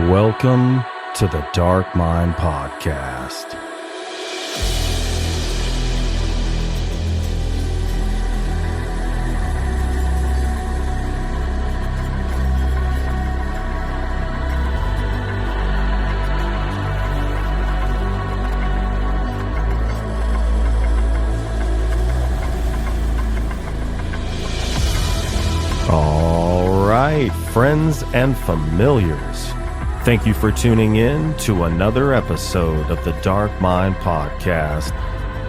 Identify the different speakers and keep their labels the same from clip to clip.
Speaker 1: Welcome to the Dark Mind Podcast. All right, friends and familiars. Thank you for tuning in to another episode of the Dark Mind Podcast,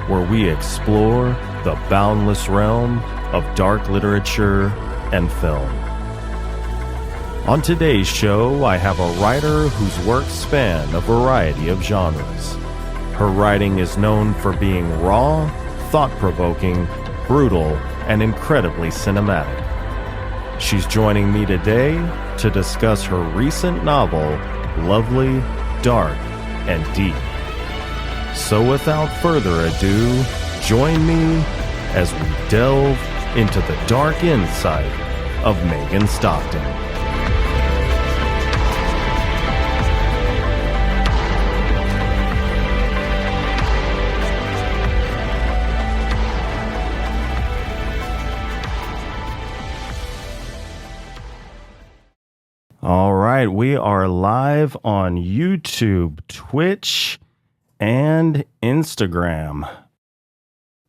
Speaker 1: where we explore the boundless realm of dark literature and film. On today's show, I have a writer whose works span a variety of genres. Her writing is known for being raw, thought-provoking, brutal, and incredibly cinematic. She's joining me today to discuss her recent novel, Lovely, Dark, and Deep. So without further ado, join me as we delve into the dark insight of Megan Stockton. All right, we are live on YouTube, Twitch, and Instagram.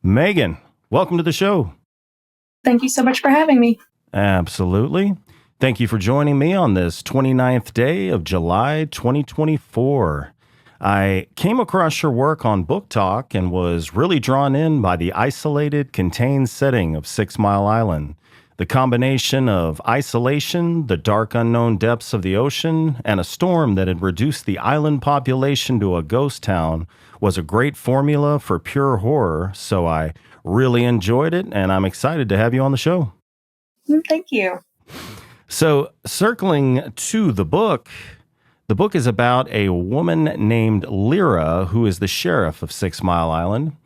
Speaker 1: Megan, welcome to the show.
Speaker 2: Thank you so much for having me.
Speaker 1: Absolutely. Thank you for joining me on this 29th day of July 2024. I came across your work on Book Talk and was really drawn in by the isolated, contained setting of 6 Mile Island. The combination of isolation, the dark unknown depths of the ocean, and a storm that had reduced the island population to a ghost town was a great formula for pure horror, so I really enjoyed it, and I'm excited to have you on the show.
Speaker 2: Thank you.
Speaker 1: So, circling to the book is about a woman named Lyra, who is the sheriff of 6 Mile Island.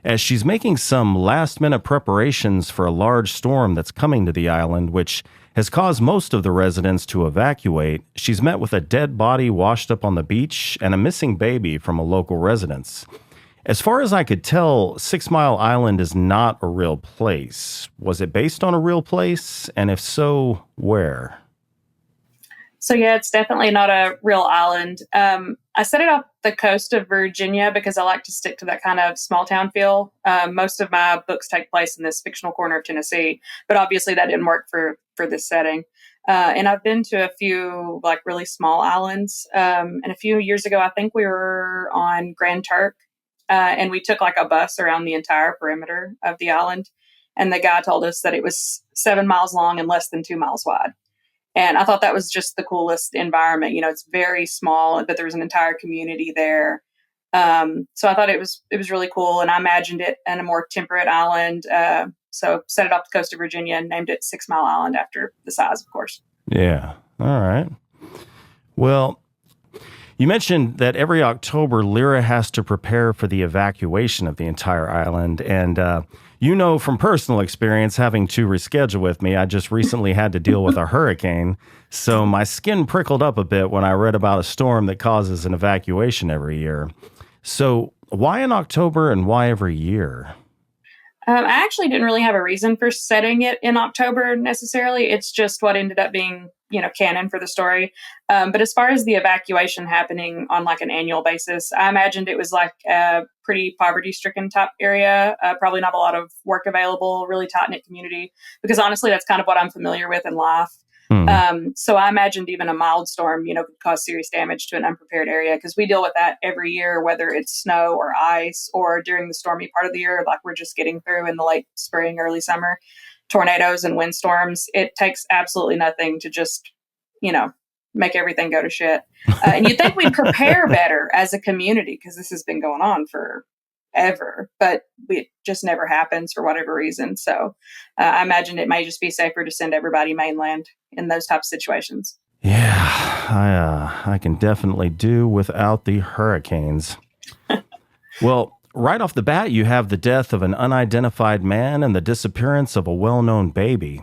Speaker 1: As she's making some last-minute preparations for a large storm that's coming to the island, which has caused most of the residents to evacuate, she's met with a dead body washed up on the beach and a missing baby from a local residence. As far as I could tell, 6 Mile Island is not a real place. Was it based on a real place? And if so, where?
Speaker 2: So yeah, it's definitely not a real island. I set it off the coast of Virginia because I like to stick to that kind of small town feel. Most of my books take place in this fictional corner of Tennessee, but obviously that didn't work for this setting. And I've been to a few like really small islands. And a few years ago, I think we were on Grand Turk, and we took like a bus around the entire perimeter of the island. And the guy told us that it was 7 miles long and less than 2 miles wide. And I thought that was just the coolest environment. You know, it's very small, but there was an entire community there. So I thought it was really cool. And I imagined it in a more temperate island. So set it off the coast of Virginia and named it 6 Mile Island after the size, of course.
Speaker 1: Yeah. All right. Well, you mentioned that every October, Lyra has to prepare for the evacuation of the entire island. And you know from personal experience, having to reschedule with me, I just recently had to deal with a hurricane. So my skin prickled up a bit when I read about a storm that causes an evacuation every year. So why in October and why every year?
Speaker 2: I actually didn't really have a reason for setting it in October necessarily. It's just what ended up being, canon for the story. But as far as the evacuation happening on like an annual basis, I imagined it was like a pretty poverty-stricken type area, probably not a lot of work available, really tight-knit community, because honestly, that's kind of what I'm familiar with in life. So I imagined even a mild storm, could cause serious damage to an unprepared area, because we deal with that every year, whether it's snow or ice or during the stormy part of the year, like we're just getting through in the late spring, early summer, tornadoes and windstorms. It takes absolutely nothing to just, make everything go to shit. And you'd think we'd prepare better as a community because this has been going on forever, but it just never happens for whatever reason. So I imagine it may just be safer to send everybody mainland in those types of situations.
Speaker 1: Yeah, I can definitely do without the hurricanes. Well, right off the bat, you have the death of an unidentified man and the disappearance of a well-known baby.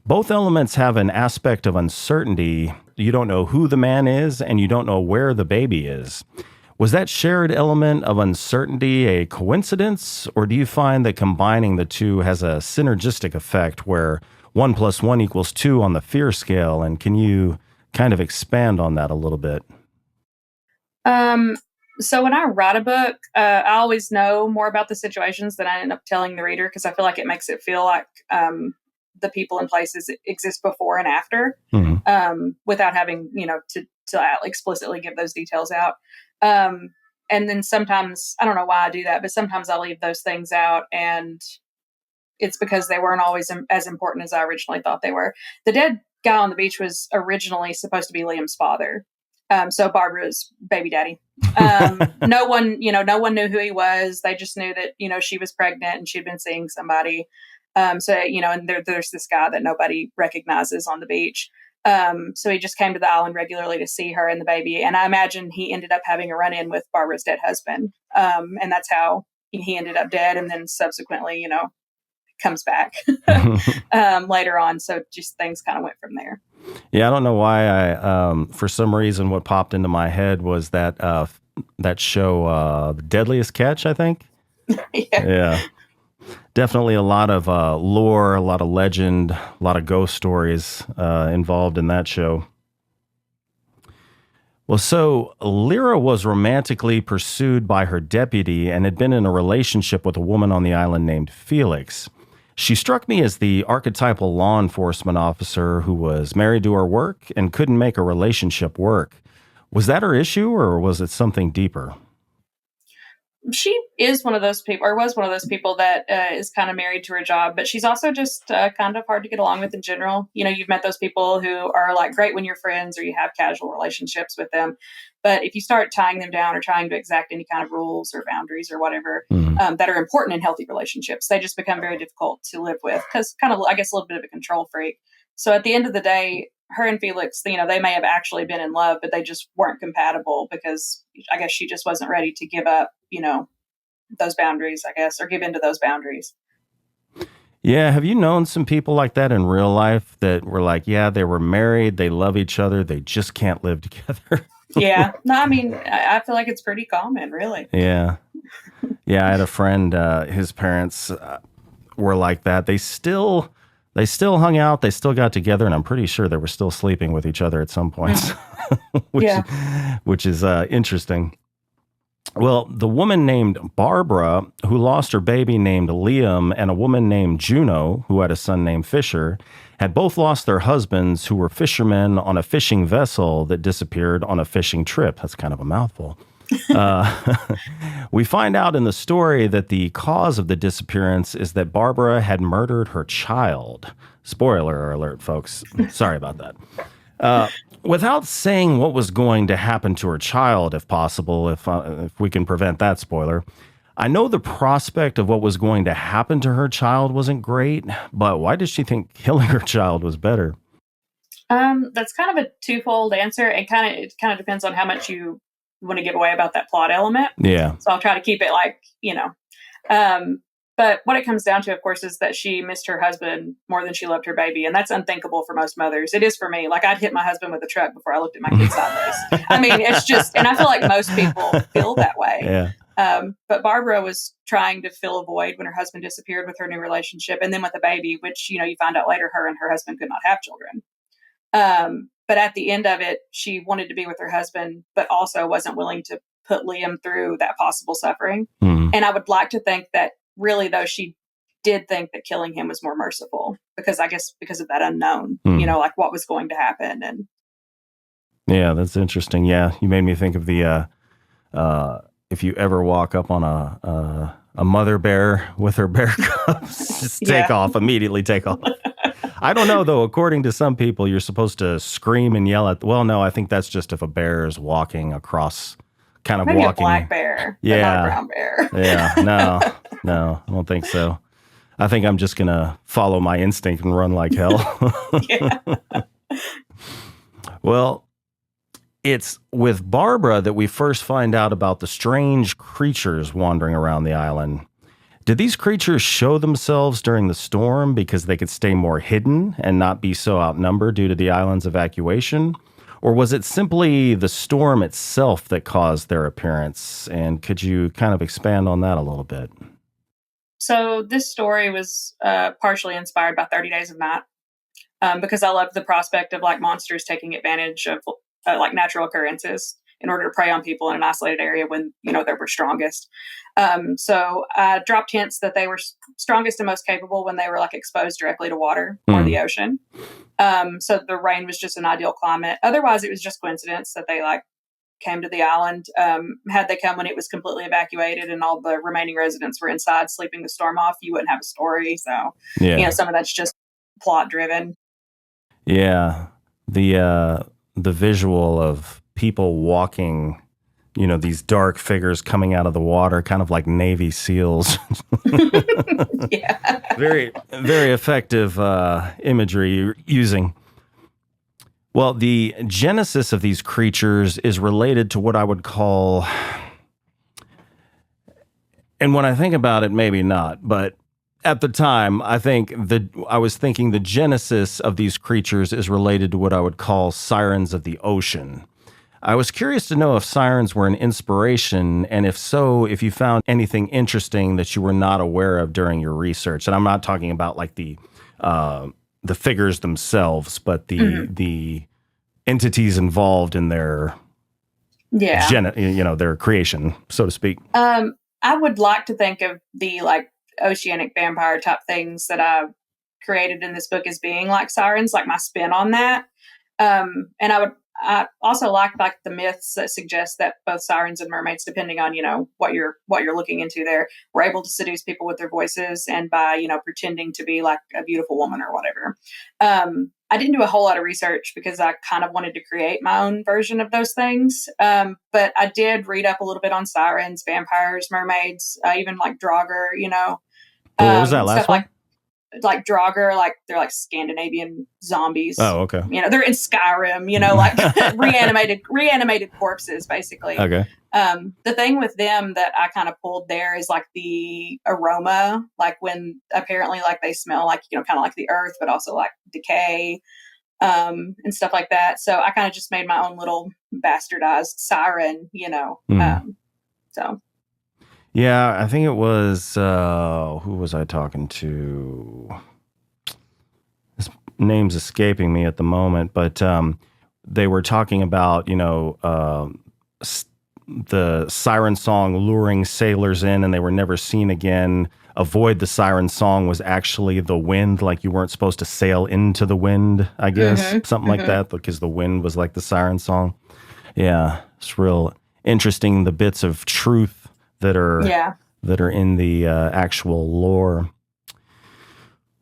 Speaker 1: Both elements have an aspect of uncertainty. You don't know who the man is, and you don't know where the baby is. Was that shared element of uncertainty a coincidence, or do you find that combining the two has a synergistic effect where 1 + 1 = 2 on the fear scale? And can you kind of expand on that a little bit?
Speaker 2: So when I write a book, I always know more about the situations than I end up telling the reader, because I feel like it makes it feel like the people and places exist before and after, without having, to explicitly give those details out. And then sometimes, I don't know why I do that, but sometimes I leave those things out, and it's because they weren't always as important as I originally thought they were. The dead guy on the beach was originally supposed to be Liam's father. So Barbara's baby daddy. No one knew who he was. They just knew that, she was pregnant and she'd been seeing somebody. And there's this guy that nobody recognizes on the beach. So he just came to the island regularly to see her and the baby. And I imagine he ended up having a run-in with Barbara's dead husband. And that's how he ended up dead. And then subsequently, comes back later on. So just things kind of went from there.
Speaker 1: Yeah, I don't know why for some reason, what popped into my head was that show, The Deadliest Catch, I think. Yeah. Definitely a lot of lore, a lot of legend, a lot of ghost stories involved in that show. Well, so Lyra was romantically pursued by her deputy and had been in a relationship with a woman on the island named Felix. She struck me as the archetypal law enforcement officer who was married to her work and couldn't make a relationship work. Was that her issue, or was it something deeper?
Speaker 2: She is one of those people, or was one of those people that is kind of married to her job, but she's also just kind of hard to get along with in general. You've met those people who are like great when you're friends or you have casual relationships with them. But if you start tying them down or trying to exact any kind of rules or boundaries or whatever that are important in healthy relationships, they just become very difficult to live with, because kind of, I guess, a little bit of a control freak. So at the end of the day, her and Felix, they may have actually been in love, but they just weren't compatible because I guess she just wasn't ready to give up, those boundaries, I guess, or give into those boundaries.
Speaker 1: Yeah. Have you known some people like that in real life that were like, yeah, they were married, they love each other, they just can't live together?
Speaker 2: Yeah. No, I mean, I feel like it's pretty common, really.
Speaker 1: Yeah. Yeah. I had a friend, his parents were like that. They still hung out. They still got together, and I'm pretty sure they were still sleeping with each other at some points, which is interesting. Well, the woman named Barbara, who lost her baby named Liam, and a woman named Juno, who had a son named Fisher, had both lost their husbands, who were fishermen on a fishing vessel that disappeared on a fishing trip. That's kind of a mouthful. We find out in the story that the cause of the disappearance is that Barbara had murdered her child. Spoiler alert, folks. Sorry about that. Without saying what was going to happen to her child, if possible, if we can prevent that spoiler, I know the prospect of what was going to happen to her child wasn't great, but why did she think killing her child was better?
Speaker 2: That's kind of a twofold answer. It kind of depends on how much you want to give away about that plot element.
Speaker 1: Yeah.
Speaker 2: So I'll try to keep it but what it comes down to, of course, is that she missed her husband more than she loved her baby. And that's unthinkable for most mothers. It is for me. Like, I'd hit my husband with a truck before I looked at my kids sideways. I mean, it's just, and I feel like most people feel that way.
Speaker 1: Yeah.
Speaker 2: But Barbara was trying to fill a void when her husband disappeared with her new relationship. And then with a baby, which, you find out later, her and her husband could not have children. But at the end of it, she wanted to be with her husband, but also wasn't willing to put Liam through that possible suffering. And I would like to think that really, though, she did think that killing him was more merciful, because I guess because of that unknown, like what was going to happen. And
Speaker 1: yeah, that's interesting. Yeah. You made me think of the, if you ever walk up on a mother bear with her bear cubs, just immediately take off. I don't know, though. According to some people, you're supposed to scream and yell at, well, no, I think that's just if a bear is walking across, kind of
Speaker 2: maybe
Speaker 1: walking.
Speaker 2: A black bear,
Speaker 1: yeah,
Speaker 2: not a brown bear.
Speaker 1: Yeah, no, I don't think so. I think I'm just going to follow my instinct and run like hell.
Speaker 2: Yeah.
Speaker 1: Well, it's with Barbara that we first find out about the strange creatures wandering around the island. Did these creatures show themselves during the storm because they could stay more hidden and not be so outnumbered due to the island's evacuation? Or was it simply the storm itself that caused their appearance? And could you kind of expand on that a little bit?
Speaker 2: So this story was partially inspired by 30 Days of Night, because I loved the prospect of like monsters taking advantage of like natural occurrences in order to prey on people in an isolated area when they were strongest. So I dropped hints that they were strongest and most capable when they were like exposed directly to water or the ocean. So the rain was just an ideal climate. Otherwise, it was just coincidence that they like came to the island. Had they come when it was completely evacuated and all the remaining residents were inside sleeping the storm off, you wouldn't have a story. So, some of that's just plot driven.
Speaker 1: Yeah. The visual of people walking, these dark figures coming out of the water, kind of like Navy SEALs.
Speaker 2: Yeah.
Speaker 1: Very, very effective imagery you're using. Well, the genesis of these creatures is related to what I would call, and when I think about it, maybe not, but at the time, I was thinking the genesis of these creatures is related to what I would call sirens of the ocean. I was curious to know if sirens were an inspiration, and if so, if you found anything interesting that you were not aware of during your research. And I'm not talking about like the figures themselves, but the entities involved in their their creation, so to speak.
Speaker 2: I would like to think of the like oceanic vampire type things that I created in this book as being like sirens, like my spin on that. And I also like the myths that suggest that both sirens and mermaids, depending on what you're looking into there, were able to seduce people with their voices and by pretending to be like a beautiful woman or whatever. I didn't do a whole lot of research because I kind of wanted to create my own version of those things. But I did read up a little bit on sirens, vampires, mermaids, even like Draugr.
Speaker 1: What was that last one?
Speaker 2: Like Draugr, like they're like Scandinavian zombies.
Speaker 1: Oh, okay.
Speaker 2: They're in Skyrim, like reanimated corpses, basically.
Speaker 1: Okay.
Speaker 2: The thing with them that I kind of pulled there is like the aroma, like when apparently like they smell like, kind of like the earth, but also like decay, and stuff like that. So I kind of just made my own little bastardized siren, so.
Speaker 1: Yeah, I think it was, who was I talking to? His name's escaping me at the moment, but they were talking about, the siren song luring sailors in and they were never seen again. Avoid the siren song was actually the wind, like you weren't supposed to sail into the wind, I guess, something like that, because the wind was like the siren song. Yeah, it's real interesting, the bits of truth that are in the actual lore.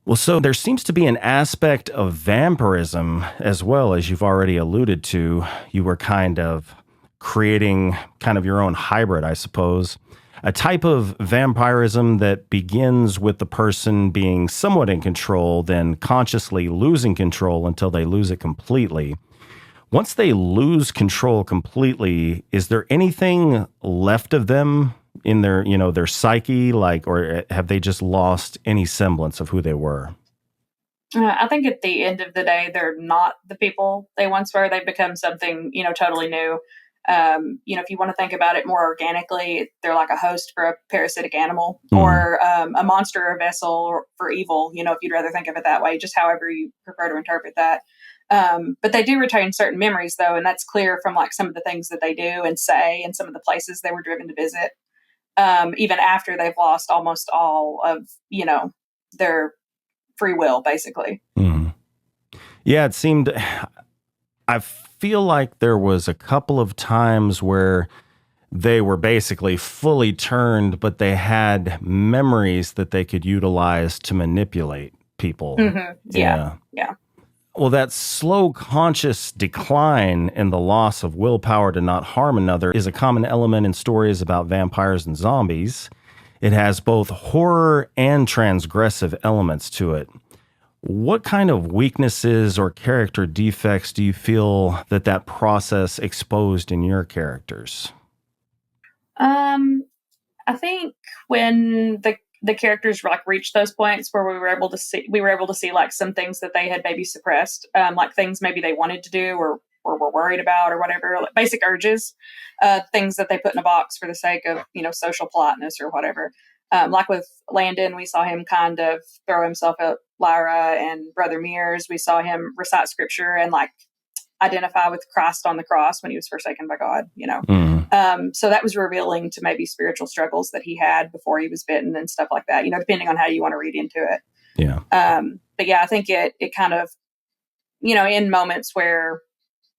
Speaker 1: Well, so there seems to be an aspect of vampirism as well, as you've already alluded to. You were kind of creating kind of your own hybrid, I suppose. A type of vampirism that begins with the person being somewhat in control, then consciously losing control until they lose it completely. Once they lose control completely, is there anything left of them in their, their psyche, or have they just lost any semblance of who they were?
Speaker 2: I think at the end of the day, they're not the people they once were. They've become something, totally new. If you want to think about it more organically, they're like a host for a parasitic animal or a monster or a vessel for evil, if you'd rather think of it that way, just however you prefer to interpret that. But they do retain certain memories, though, and that's clear from like some of the things that they do and say and some of the places they were driven to visit. Even after they've lost almost all of, their free will, basically.
Speaker 1: Yeah, it seemed, I feel like there was a couple of times where they were basically fully turned, but they had memories that they could utilize to manipulate people.
Speaker 2: Yeah.
Speaker 1: Well, that slow conscious decline and the loss of willpower to not harm another is a common element in stories about vampires and zombies. It has both horror and transgressive elements to it. What kind of weaknesses or character defects do you feel that process exposed in your characters?
Speaker 2: I think when the characters like reached those points where we were able to see like some things that they had maybe suppressed, like things maybe they wanted to do or were worried about or whatever, like basic urges, things that they put in a box for the sake of, social politeness or whatever. Like with Landon, we saw him kind of throw himself at Lyra and Brother Mears. We saw him recite scripture and like identify with Christ on the cross when he was forsaken by God, So that was revealing to maybe spiritual struggles that he had before he was bitten and stuff like that, depending on how you want to read into it.
Speaker 1: Yeah.
Speaker 2: But yeah, I think it kind of, in moments where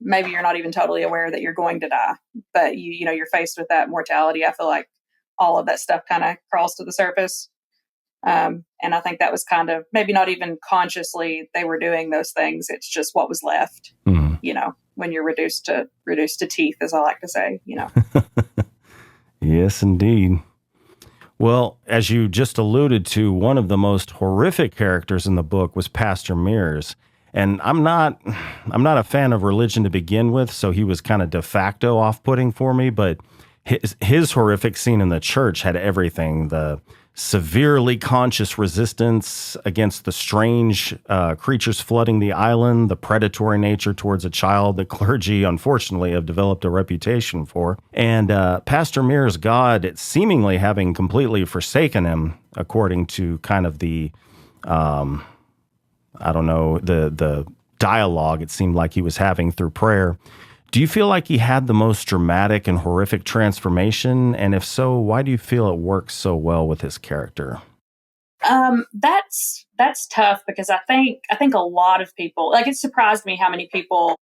Speaker 2: maybe you're not even totally aware that you're going to die, but you're faced with that mortality. I feel like all of that stuff kind of crawls to the surface. And I think that was kind of maybe not even consciously they were doing those things. It's just what was left, when you're reduced to teeth, as I like to say,
Speaker 1: Yes, indeed. Well, as you just alluded to, one of the most horrific characters in the book was Pastor Mears. And I'm not a fan of religion to begin with, so he was kind of de facto off-putting for me, but his horrific scene in the church had everything: the severely conscious resistance against the strange creatures flooding the island, the predatory nature towards a child that clergy, unfortunately, have developed a reputation for, and Pastor Mears' God seemingly having completely forsaken him, according to kind of the, the dialogue it seemed like he was having through prayer. Do you feel like he had the most dramatic and horrific transformation? And if so, why do you feel it works so well with his character?
Speaker 2: That's tough because I think a lot of people, like, it surprised me how many people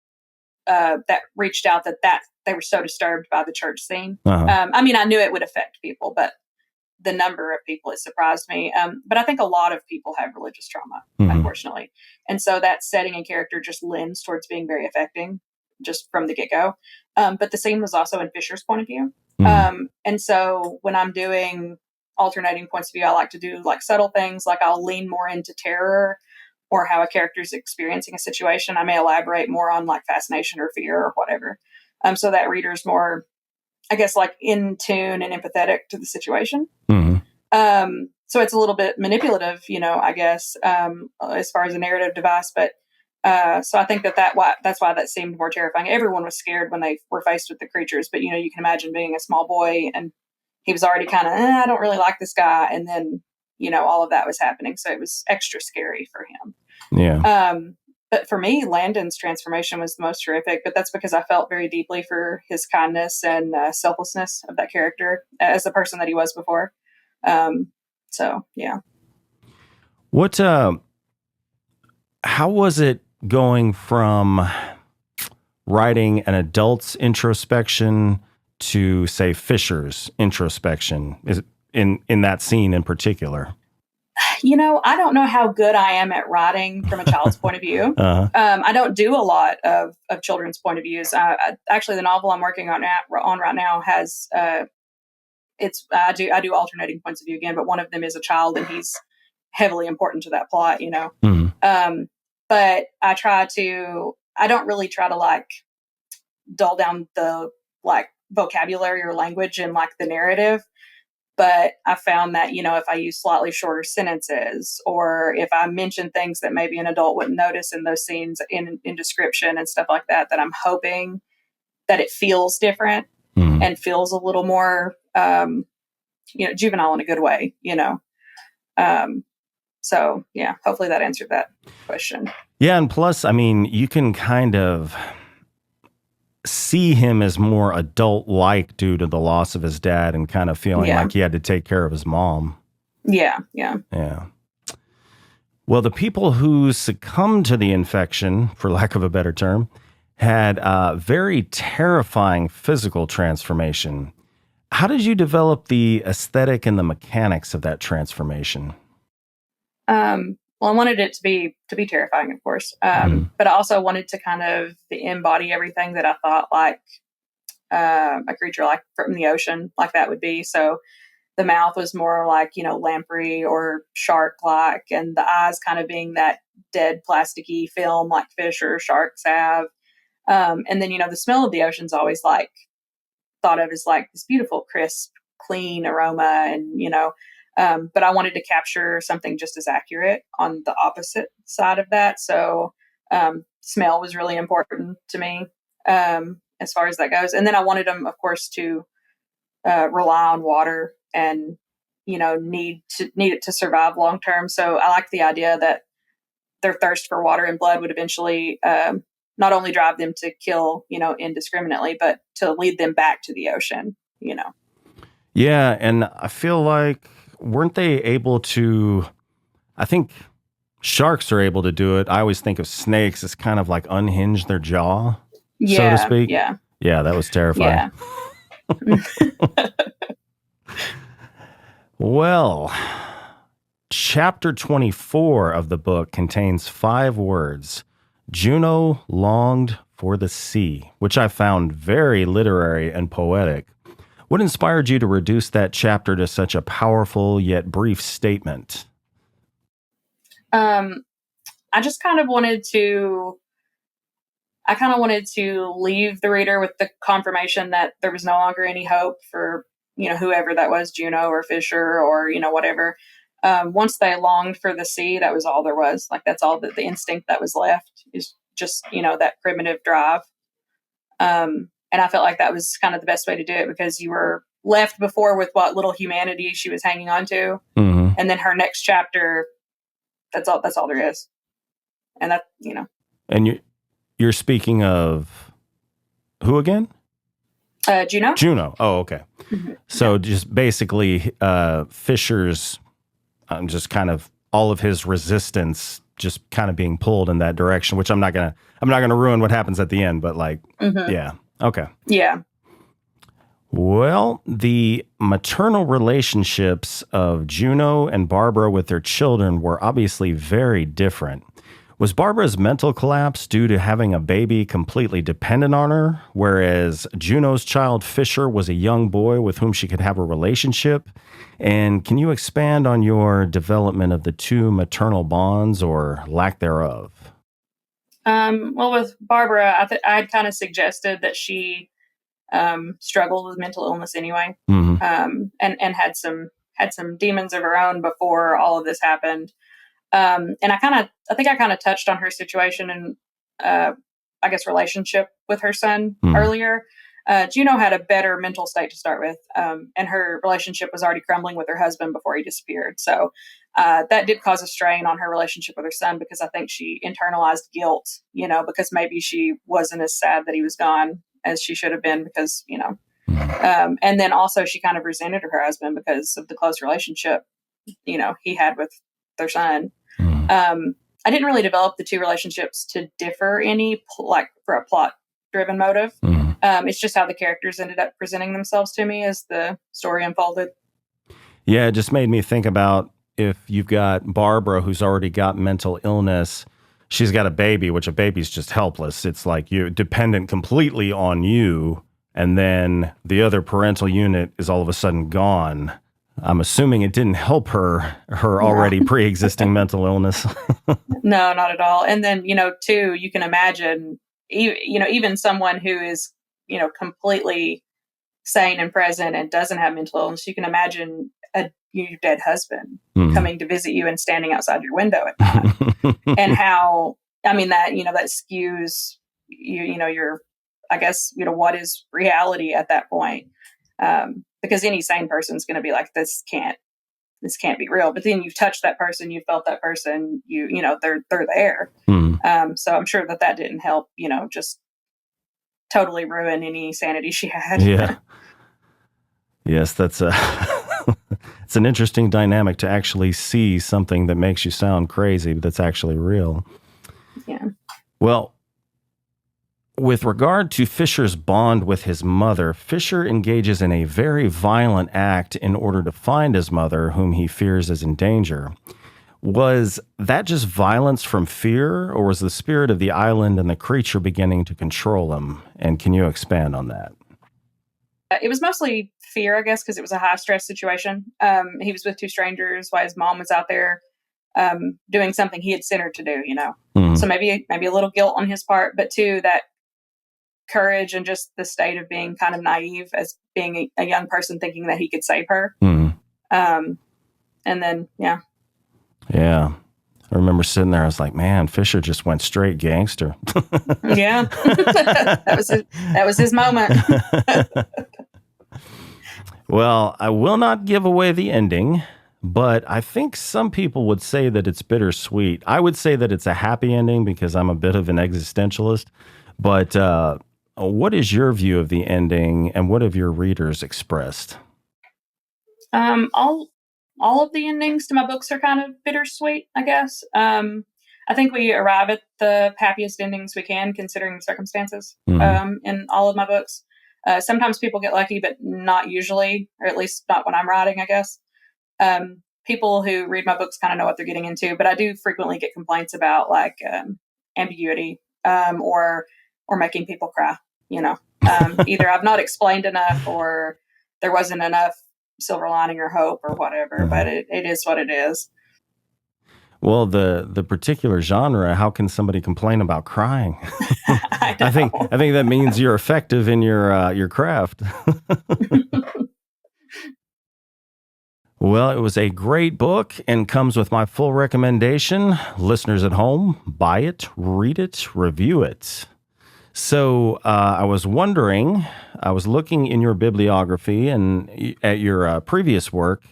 Speaker 2: that reached out that they were so disturbed by the church scene.
Speaker 1: Uh-huh.
Speaker 2: I mean, I knew it would affect people, but the number of people, it surprised me. But I think a lot of people have religious trauma, unfortunately. And so that setting and character just lends towards being very affecting just from the get-go. But the scene was also in Fisher's point of view. And so when I'm doing alternating points of view, I like to do like subtle things, like I'll lean more into terror or how a character is experiencing a situation. I may elaborate more on like fascination or fear or whatever. So that reader's more, I guess, like in tune and empathetic to the situation. So it's a little bit manipulative, I guess, as far as a narrative device. But so I think that's why that seemed more terrifying. Everyone was scared when they were faced with the creatures, but you can imagine being a small boy and he was already kind of, I don't really like this guy, and then all of that was happening, so it was extra scary for him.
Speaker 1: Yeah.
Speaker 2: But for me, Landon's transformation was the most horrific, but that's because I felt very deeply for his kindness and selflessness of that character as the person that he was before. So yeah.
Speaker 1: How was it going from writing an adult's introspection to, say, Fisher's introspection in that scene in particular?
Speaker 2: I don't know how good I am at writing from a child's point of view. I don't do a lot of children's point of views. Actually, the novel I'm working on right now has I do alternating points of view again, but one of them is a child, and he's heavily important to that plot. But I don't really try to like dull down the like vocabulary or language in like the narrative. But I found that, if I use slightly shorter sentences, or if I mention things that maybe an adult wouldn't notice in those scenes in description and stuff like that, that I'm hoping that it feels different and feels a little more, juvenile in a good way, So yeah, hopefully that answered that question.
Speaker 1: Yeah. And plus, I mean, you can kind of see him as more adult-like due to the loss of his dad and kind of feeling like he had to take care of his mom.
Speaker 2: Yeah.
Speaker 1: Well, the people who succumbed to the infection, for lack of a better term, had a very terrifying physical transformation. How did you develop the aesthetic and the mechanics of that transformation?
Speaker 2: Well, I wanted it to be terrifying, of course. But I also wanted to kind of embody everything that I thought like a creature like from the ocean, like that would be. So the mouth was more like, lamprey or shark-like, and the eyes kind of being that dead plasticky film like fish or sharks have. And then, the smell of the ocean's always like thought of as like this beautiful, crisp, clean aroma. And, But I wanted to capture something just as accurate on the opposite side of that. So smell was really important to me as far as that goes. And then I wanted them, of course, to rely on water and need it to survive long term. So I like the idea that their thirst for water and blood would eventually not only drive them to kill indiscriminately, but to lead them back to the ocean.
Speaker 1: Yeah, and I feel like weren't they able to? I think sharks are able to do it. I always think of snakes as kind of like unhinge their jaw, so to speak.
Speaker 2: Yeah,
Speaker 1: that was terrifying.
Speaker 2: Yeah.
Speaker 1: Well, chapter 24 of the book contains 5 words. Juno longed for the sea, which I found very literary and poetic. What inspired you to reduce that chapter to such a powerful yet brief statement?
Speaker 2: I just kind of wanted to leave the reader with the confirmation that there was no longer any hope for, whoever that was, Juno or Fisher or, whatever. Once they longed for the sea, that was all there was. Like, that's all that the instinct that was left is just, that primitive drive. And I felt like that was kind of the best way to do it, because you were left before with what little humanity she was hanging on to.
Speaker 1: Mm-hmm.
Speaker 2: And then her next chapter, that's all there is. And that,
Speaker 1: And you're speaking of who again?
Speaker 2: Juno.
Speaker 1: Juno. Oh, okay.
Speaker 2: Mm-hmm.
Speaker 1: So just basically Fisher's just kind of all of his resistance just kind of being pulled in that direction, which I'm not gonna ruin what happens at the end, but like, yeah. Okay.
Speaker 2: Yeah.
Speaker 1: Well, the maternal relationships of Juno and Barbara with their children were obviously very different. Was Barbara's mental collapse due to having a baby completely dependent on her, whereas Juno's child Fisher was a young boy with whom she could have a relationship? And can you expand on your development of the two maternal bonds or lack thereof?
Speaker 2: Well, with Barbara, I had kind of suggested that she struggled with mental illness anyway, and had some demons of her own before all of this happened. And I think I kind of touched on her situation and I guess relationship with her son earlier. Juno had a better mental state to start with, and her relationship was already crumbling with her husband before he disappeared. So that did cause a strain on her relationship with her son, because I think she internalized guilt, because maybe she wasn't as sad that he was gone as she should have been, because, and then also she kind of resented her husband because of the close relationship, he had with their son. I didn't really develop the two relationships to differ any, like for a plot driven motive. It's just how the characters ended up presenting themselves to me as the story unfolded.
Speaker 1: Yeah, it just made me think about if you've got Barbara, who's already got mental illness, she's got a baby, which a baby's just helpless. It's like you're dependent completely on you. And then the other parental unit is all of a sudden gone. I'm assuming it didn't help her already pre-existing mental illness.
Speaker 2: No, not at all. And then, too, you can imagine, even someone who is, completely sane and present and doesn't have mental illness, you can imagine your dead husband coming to visit you and standing outside your window at night. And how, that skews, your, I guess, what is reality at that point. Because any sane person's going to be like, this can't be real. But then you've touched that person, you felt that person, they're there. So I'm sure that didn't help, just totally ruin any sanity she had.
Speaker 1: Yeah. Yes, that's it's an interesting dynamic to actually see something that makes you sound crazy, but that's actually real.
Speaker 2: Yeah.
Speaker 1: Well, with regard to Fisher's bond with his mother, Fisher engages in a very violent act in order to find his mother, whom he fears is in danger. Was that just violence from fear, or was the spirit of the island and the creature beginning to control him? And can you expand on that?
Speaker 2: It was mostly fear, I guess, because it was a high-stress situation. He was with two strangers while his mom was out there doing something he had sent her to do, So maybe a little guilt on his part, but too, that courage and just the state of being kind of naive as being a young person thinking that he could save her. And then, yeah.
Speaker 1: Yeah. I remember sitting there, I was like, man, Fisher just went straight gangster.
Speaker 2: Yeah. that was his moment.
Speaker 1: Well, I will not give away the ending, but I think some people would say that it's bittersweet. I would say that it's a happy ending because I'm a bit of an existentialist. But what is your view of the ending, and what have your readers expressed?
Speaker 2: All of the endings to my books are kind of bittersweet, I guess. I think we arrive at the happiest endings we can, considering the circumstances. In all of my books, sometimes people get lucky, but not usually, or at least not when I'm writing, I guess. People who read my books kind of know what they're getting into, but I do frequently get complaints about like ambiguity or making people cry. Either I've not explained enough, or there wasn't enough silver lining or hope or whatever. But it is what it is.
Speaker 1: Well, the particular genre, how can somebody complain about crying? I think that means you're effective in your craft. Well, it was a great book and comes with my full recommendation. Listeners at home, buy it, read it, review it. So I was wondering, I was looking in your bibliography and at your previous work,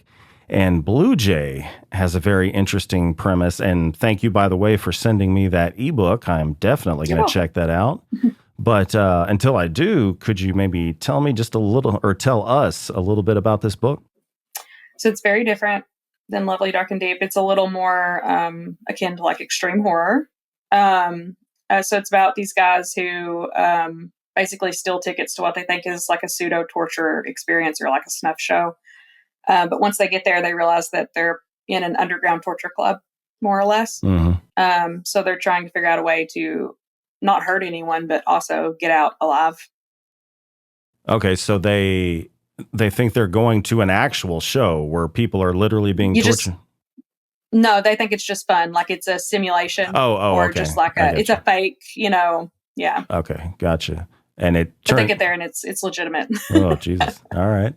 Speaker 1: and Blue Jay has a very interesting premise. And thank you, by the way, for sending me that ebook. I'm definitely going to check that out. But until I do, could you maybe tell me just a little, or tell us a little bit about this book?
Speaker 2: So it's very different than Lovely, Dark, and Deep. It's a little more akin to like extreme horror. So it's about these guys who basically steal tickets to what they think is like a pseudo torture experience or like a snuff show. But once they get there, they realize that they're in an underground torture club, more or less. So they're trying to figure out a way to not hurt anyone, but also get out alive.
Speaker 1: Okay, so they think they're going to an actual show where people are literally being tortured?
Speaker 2: No, they think it's just fun. Like it's a simulation. Or
Speaker 1: okay.
Speaker 2: just like it's a fake, yeah.
Speaker 1: Okay, gotcha. And
Speaker 2: but they get there and it's legitimate.
Speaker 1: Oh, Jesus. All right.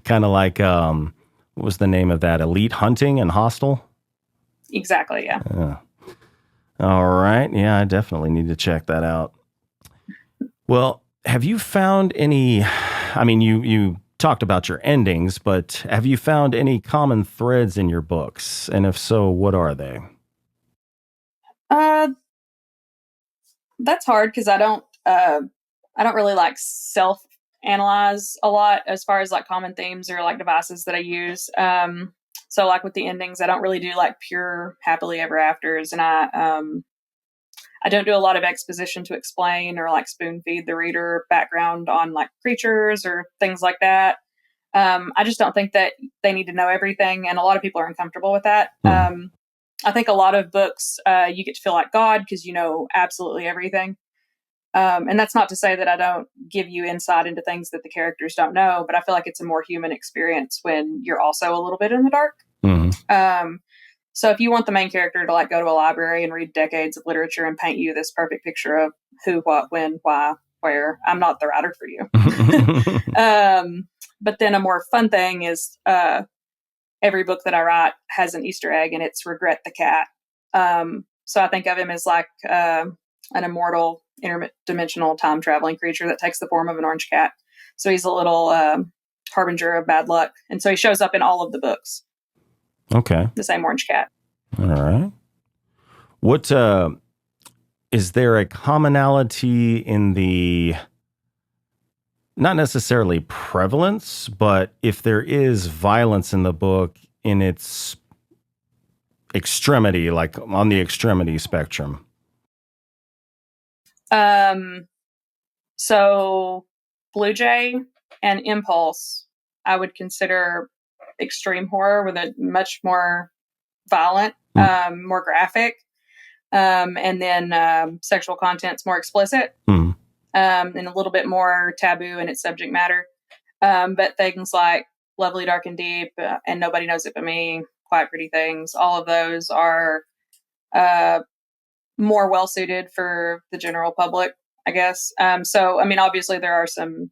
Speaker 1: Kind of like, what was the name of that? Elite Hunting and Hostel?
Speaker 2: Exactly, yeah.
Speaker 1: All right. Yeah, I definitely need to check that out. Well, have you found any, I mean, you talked about your endings, but have you found any common threads in your books? And if so, what are they?
Speaker 2: That's hard because I don't really like self-analyze a lot as far as like common themes or like devices that I use. So like with the endings, I don't really do like pure happily ever afters, and I don't do a lot of exposition to explain or like spoon feed the reader background on like creatures or things like that. I just don't think that they need to know everything, and a lot of people are uncomfortable with that. I think a lot of books, you get to feel like God because you know absolutely everything. And that's not to say that I don't give you insight into things that the characters don't know, but I feel like it's a more human experience when you're also a little bit in the dark. So if you want the main character to like go to a library and read decades of literature and paint you this perfect picture of who, what, when, why, where, I'm not the writer for you. But then a more fun thing is every book that I write has an Easter egg, and it's Regret the Cat. So I think of him as like an immortal, interdimensional time traveling creature that takes the form of an orange cat. So he's a little harbinger of bad luck. And so he shows up in all of the books.
Speaker 1: Okay.
Speaker 2: The same orange cat.
Speaker 1: All right. What is there a commonality in the, not necessarily prevalence, but if there is violence in the book in its extremity, like on the extremity spectrum?
Speaker 2: So Blue Jay and Impulse, I would consider extreme horror, with a much more violent, more graphic, and then sexual content's more explicit, and a little bit more taboo in its subject matter. But things like Lovely, Dark, and Deep, and Nobody Knows It But Me, Quiet Pretty Things, all of those are more well suited for the general public, I guess. So I mean, obviously there are some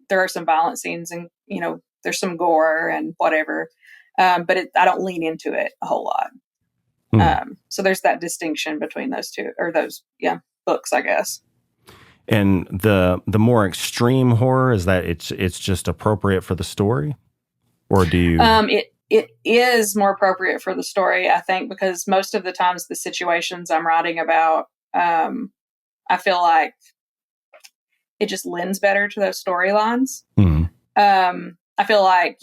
Speaker 2: violent scenes, and there's some gore and whatever. but I don't lean into it a whole lot. So there's that distinction between those two, or those, books, I guess.
Speaker 1: And the more extreme horror, is that it's just appropriate for the story, or do you?
Speaker 2: It is more appropriate for the story, I think, because most of the times the situations I'm writing about, I feel like it just lends better to those storylines. I feel like,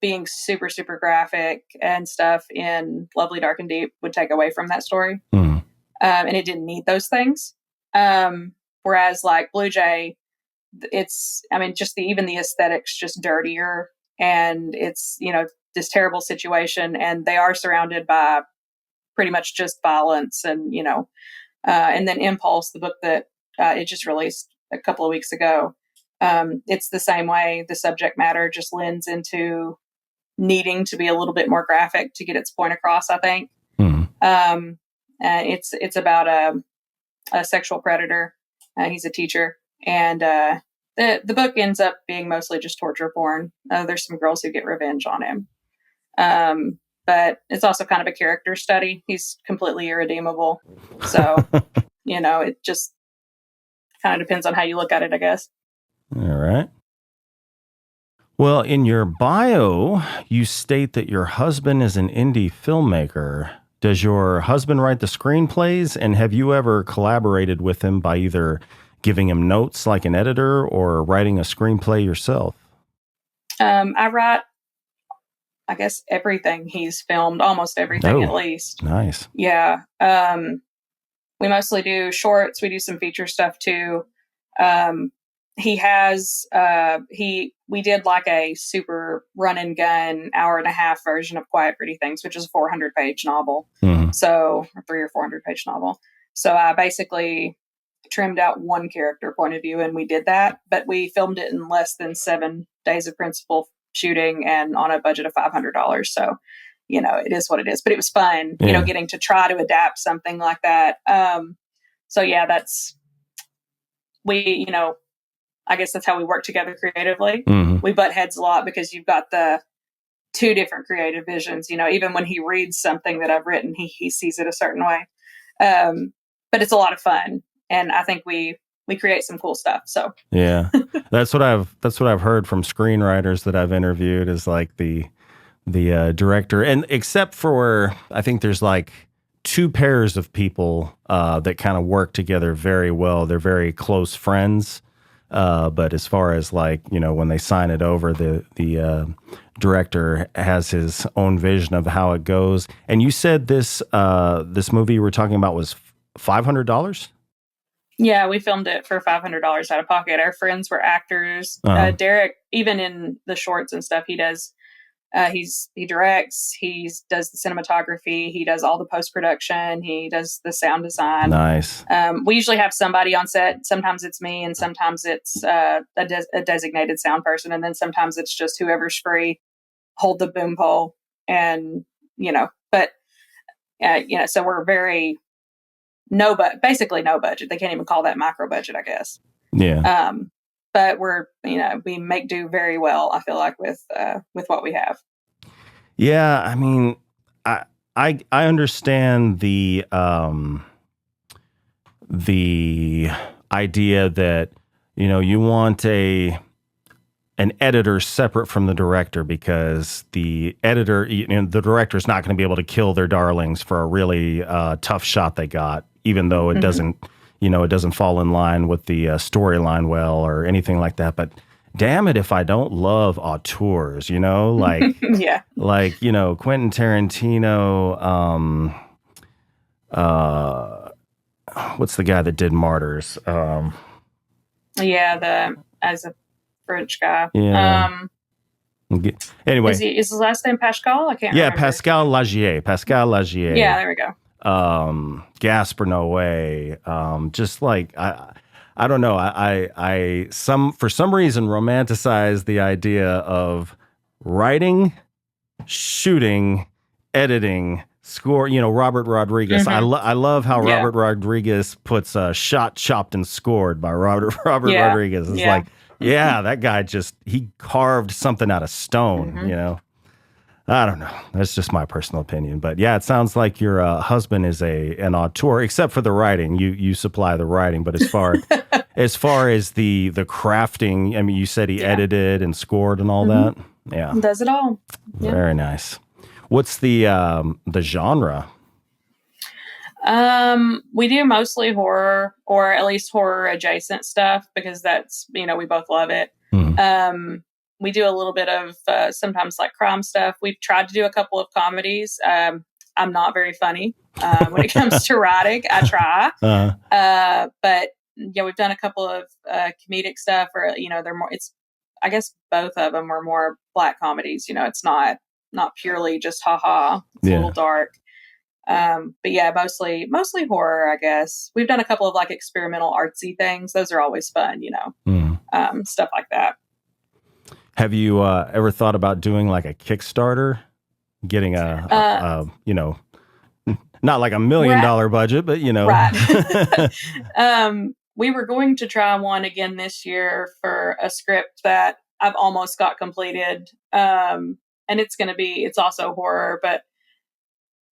Speaker 2: being super, super graphic and stuff in Lovely, Dark, and Deep would take away from that story. And it didn't need those things. Whereas like Blue Jay, even the aesthetics just dirtier, and it's, this terrible situation, and they are surrounded by pretty much just violence, and, and then Impulse, the book that it just released a couple of weeks ago. It's the same way. The subject matter just lends into needing to be a little bit more graphic to get its point across, I think. It's about a sexual predator. He's a teacher, and the book ends up being mostly just torture porn. There's some girls who get revenge on him. But it's also kind of a character study. He's completely irredeemable. So, it just kind of depends on how you look at it, I guess.
Speaker 1: All right. Well, in your bio, you state that your husband is an indie filmmaker. Does your husband write the screenplays, and have you ever collaborated with him by either giving him notes like an editor or writing a screenplay yourself?
Speaker 2: I write, I guess, everything he's filmed, almost everything at least. Nice. Yeah. We mostly do shorts. We do some feature stuff too. He has, we did like a super run and gun 1.5-hour version of Quiet Pretty Things, which is a 400-page novel. So, a 300 or 400-page novel. So I basically trimmed out one character point of view, and we did that, but we filmed it in less than 7 days of principal shooting and on a budget of $500. So, it is what it is, but it was fun, getting to try to adapt something like that. So yeah, I guess that's how we work together creatively. We butt heads a lot because you've got the 2 different creative visions. Even when he reads something that I've written, he sees it a certain way. But it's a lot of fun, and I think we create some cool stuff. So
Speaker 1: yeah, that's what I've heard from screenwriters that I've interviewed, is like the director, and except for, I think there's like 2 pairs of people that kind of work together very well. They're very close friends. But as far as like, when they sign it over, the director has his own vision of how it goes. And you said this movie you were talking about was $500?
Speaker 2: Yeah, we filmed it for $500 out of pocket. Our friends were actors. Derek, even in the shorts and stuff, he does. He directs, he does the cinematography, he does all the post-production, he does the sound design. Nice. We usually have somebody on set. Sometimes it's me, and sometimes it's a designated sound person, and then sometimes it's just whoever's free, hold the boom pole, and so we're very basically no budget. They can't even call that micro budget, I guess. Yeah. But we make do very well, I feel like, with what we have.
Speaker 1: Yeah, I mean, I understand the idea that you want an editor separate from the director, because the editor, the director is not going to be able to kill their darlings for a really tough shot they got, even though it doesn't. It doesn't fall in line with the storyline well or anything like that. But damn it, if I don't love auteurs, like, yeah, like, Quentin Tarantino, what's the guy that did Martyrs?
Speaker 2: As a French guy.
Speaker 1: Yeah. Anyway.
Speaker 2: Is his last name Pascal? I can't remember.
Speaker 1: Yeah, Pascal Lagier.
Speaker 2: Yeah, there we go.
Speaker 1: Gaspar Noé, just like, I don't know. I for some reason romanticize the idea of writing, shooting, editing, score, Robert Rodriguez. I love how Robert Rodriguez puts shot, chopped, and scored by Robert Rodriguez. It's like, that guy he carved something out of stone, I don't know. That's just my personal opinion. But yeah, it sounds like your husband is an auteur, except for the writing. You supply the writing, but as far as the crafting, I mean, you said he edited and scored and all that. Yeah,
Speaker 2: does it all. Yeah.
Speaker 1: Very nice. What's the genre?
Speaker 2: We do mostly horror, or at least horror adjacent stuff, because that's, we both love it. We do a little bit of sometimes like crime stuff. We've tried to do a couple of comedies. I'm not very funny when it comes to writing. I try, but yeah, we've done a couple of comedic stuff, or they're more. It's, I guess both of them are more black comedies. It's not purely just haha. It's a little dark. But yeah, mostly horror, I guess. We've done a couple of like experimental artsy things. Those are always fun, stuff like that.
Speaker 1: Have you ever thought about doing like a Kickstarter, getting a not like $1 million budget, but
Speaker 2: Right. We were going to try one again this year for a script that I've almost got completed. And it's also horror, but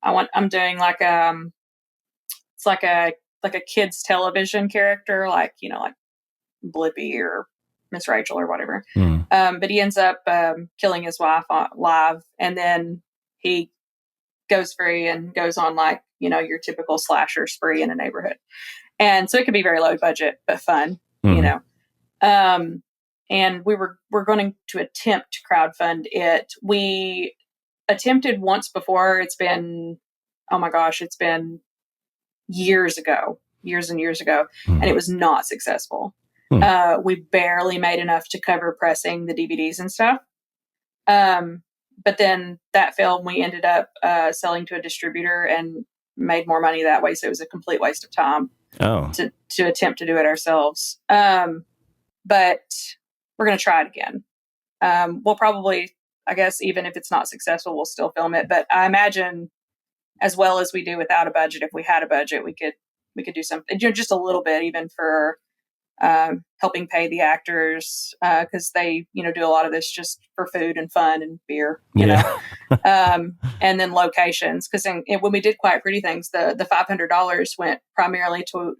Speaker 2: I'm doing like it's like a kid's television character, like Blippi or Miss Rachel or whatever. But he ends up killing his wife live, and then he goes free and goes on like your typical slasher spree in a neighborhood. And so it could be very low budget but fun, and we're going to attempt to crowdfund it. We attempted once before. It's been, oh my gosh, it's been years and years ago, and it was not successful. We barely made enough to cover pressing the DVDs and stuff. But then that film we ended up selling to a distributor and made more money that way. So it was a complete waste of time to attempt to do it ourselves. But we're going to try it again. We'll probably, I guess, even if it's not successful, we'll still film it. But I imagine, as well as we do without a budget, if we had a budget, we could do something, just a little bit, even for helping pay the actors, because they do a lot of this just for food and fun and beer, you know. And then locations, because when we did Quiet Pretty Things, the $500 went primarily to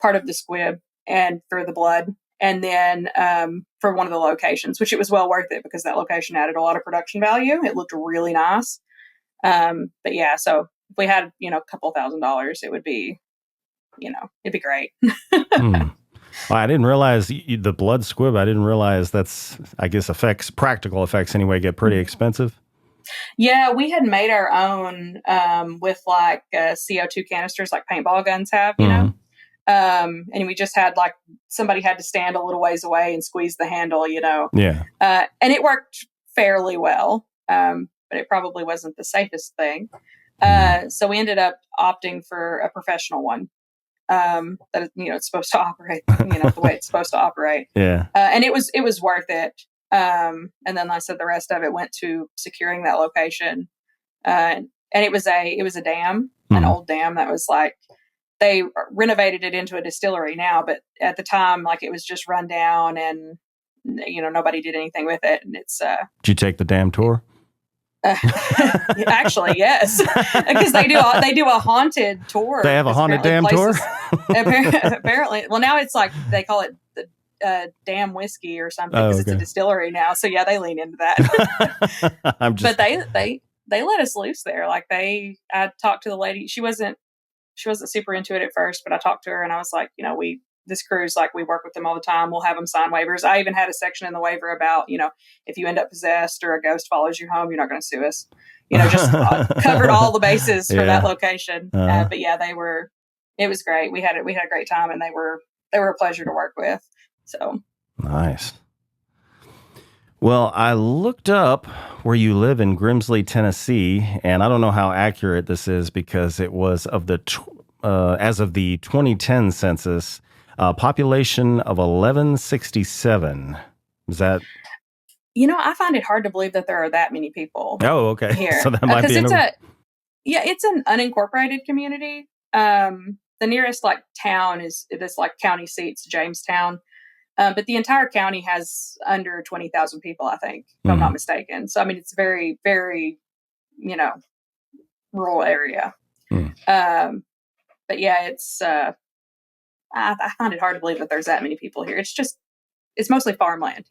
Speaker 2: part of the squib and for the blood, and then for one of the locations, which it was well worth it because that location added a lot of production value. It looked really nice. But yeah, so if we had a couple $1,000s, it would be, it'd be great.
Speaker 1: Well, I didn't realize the blood squib. I didn't realize that's, I guess, practical effects anyway, get pretty expensive.
Speaker 2: Yeah, we had made our own with like CO2 canisters, like paintball guns have, you know. And we just had like somebody had to stand a little ways away and squeeze the handle, Yeah. And it worked fairly well, but it probably wasn't the safest thing. So we ended up opting for a professional one. That it's supposed to operate, the way it's supposed to operate. Yeah. And it was worth it. And then, like I said, the rest of it went to securing that location. And it was a dam, an old dam that was like, they renovated it into a distillery now, but at the time, like, it was just run down and, nobody did anything with it. And it's,
Speaker 1: Did you take the dam tour?
Speaker 2: Actually, yes, because they do a haunted tour.
Speaker 1: They have a haunted dam tour.
Speaker 2: Apparently, well, now it's like they call it the dam whiskey or something because it's a distillery now. So yeah, they lean into that. But they let us loose there. Like I talked to the lady. She wasn't super into it at first, but I talked to her and I was like, this cruise, like, we work with them all the time. We'll have them sign waivers. I even had a section in the waiver about, if you end up possessed or a ghost follows you home, you're not going to sue us. Just covered all the bases for that location. But yeah, it was great. We had a great time, and they were a pleasure to work with. So
Speaker 1: nice. Well, I looked up where you live in Grimsley, Tennessee, and I don't know how accurate this is because it was as of the 2010 census. Population of 1167. Is that?
Speaker 2: I find it hard to believe that there are that many people.
Speaker 1: Oh, okay.
Speaker 2: Here.
Speaker 1: So that might be
Speaker 2: it's an unincorporated community. The nearest like town is this like county seats, Jamestown. But the entire county has under 20,000 people, I think, if I'm not mistaken. So, I mean, it's very, very, rural area. But yeah, it's, I find it hard to believe that there's that many people here. It's mostly farmland,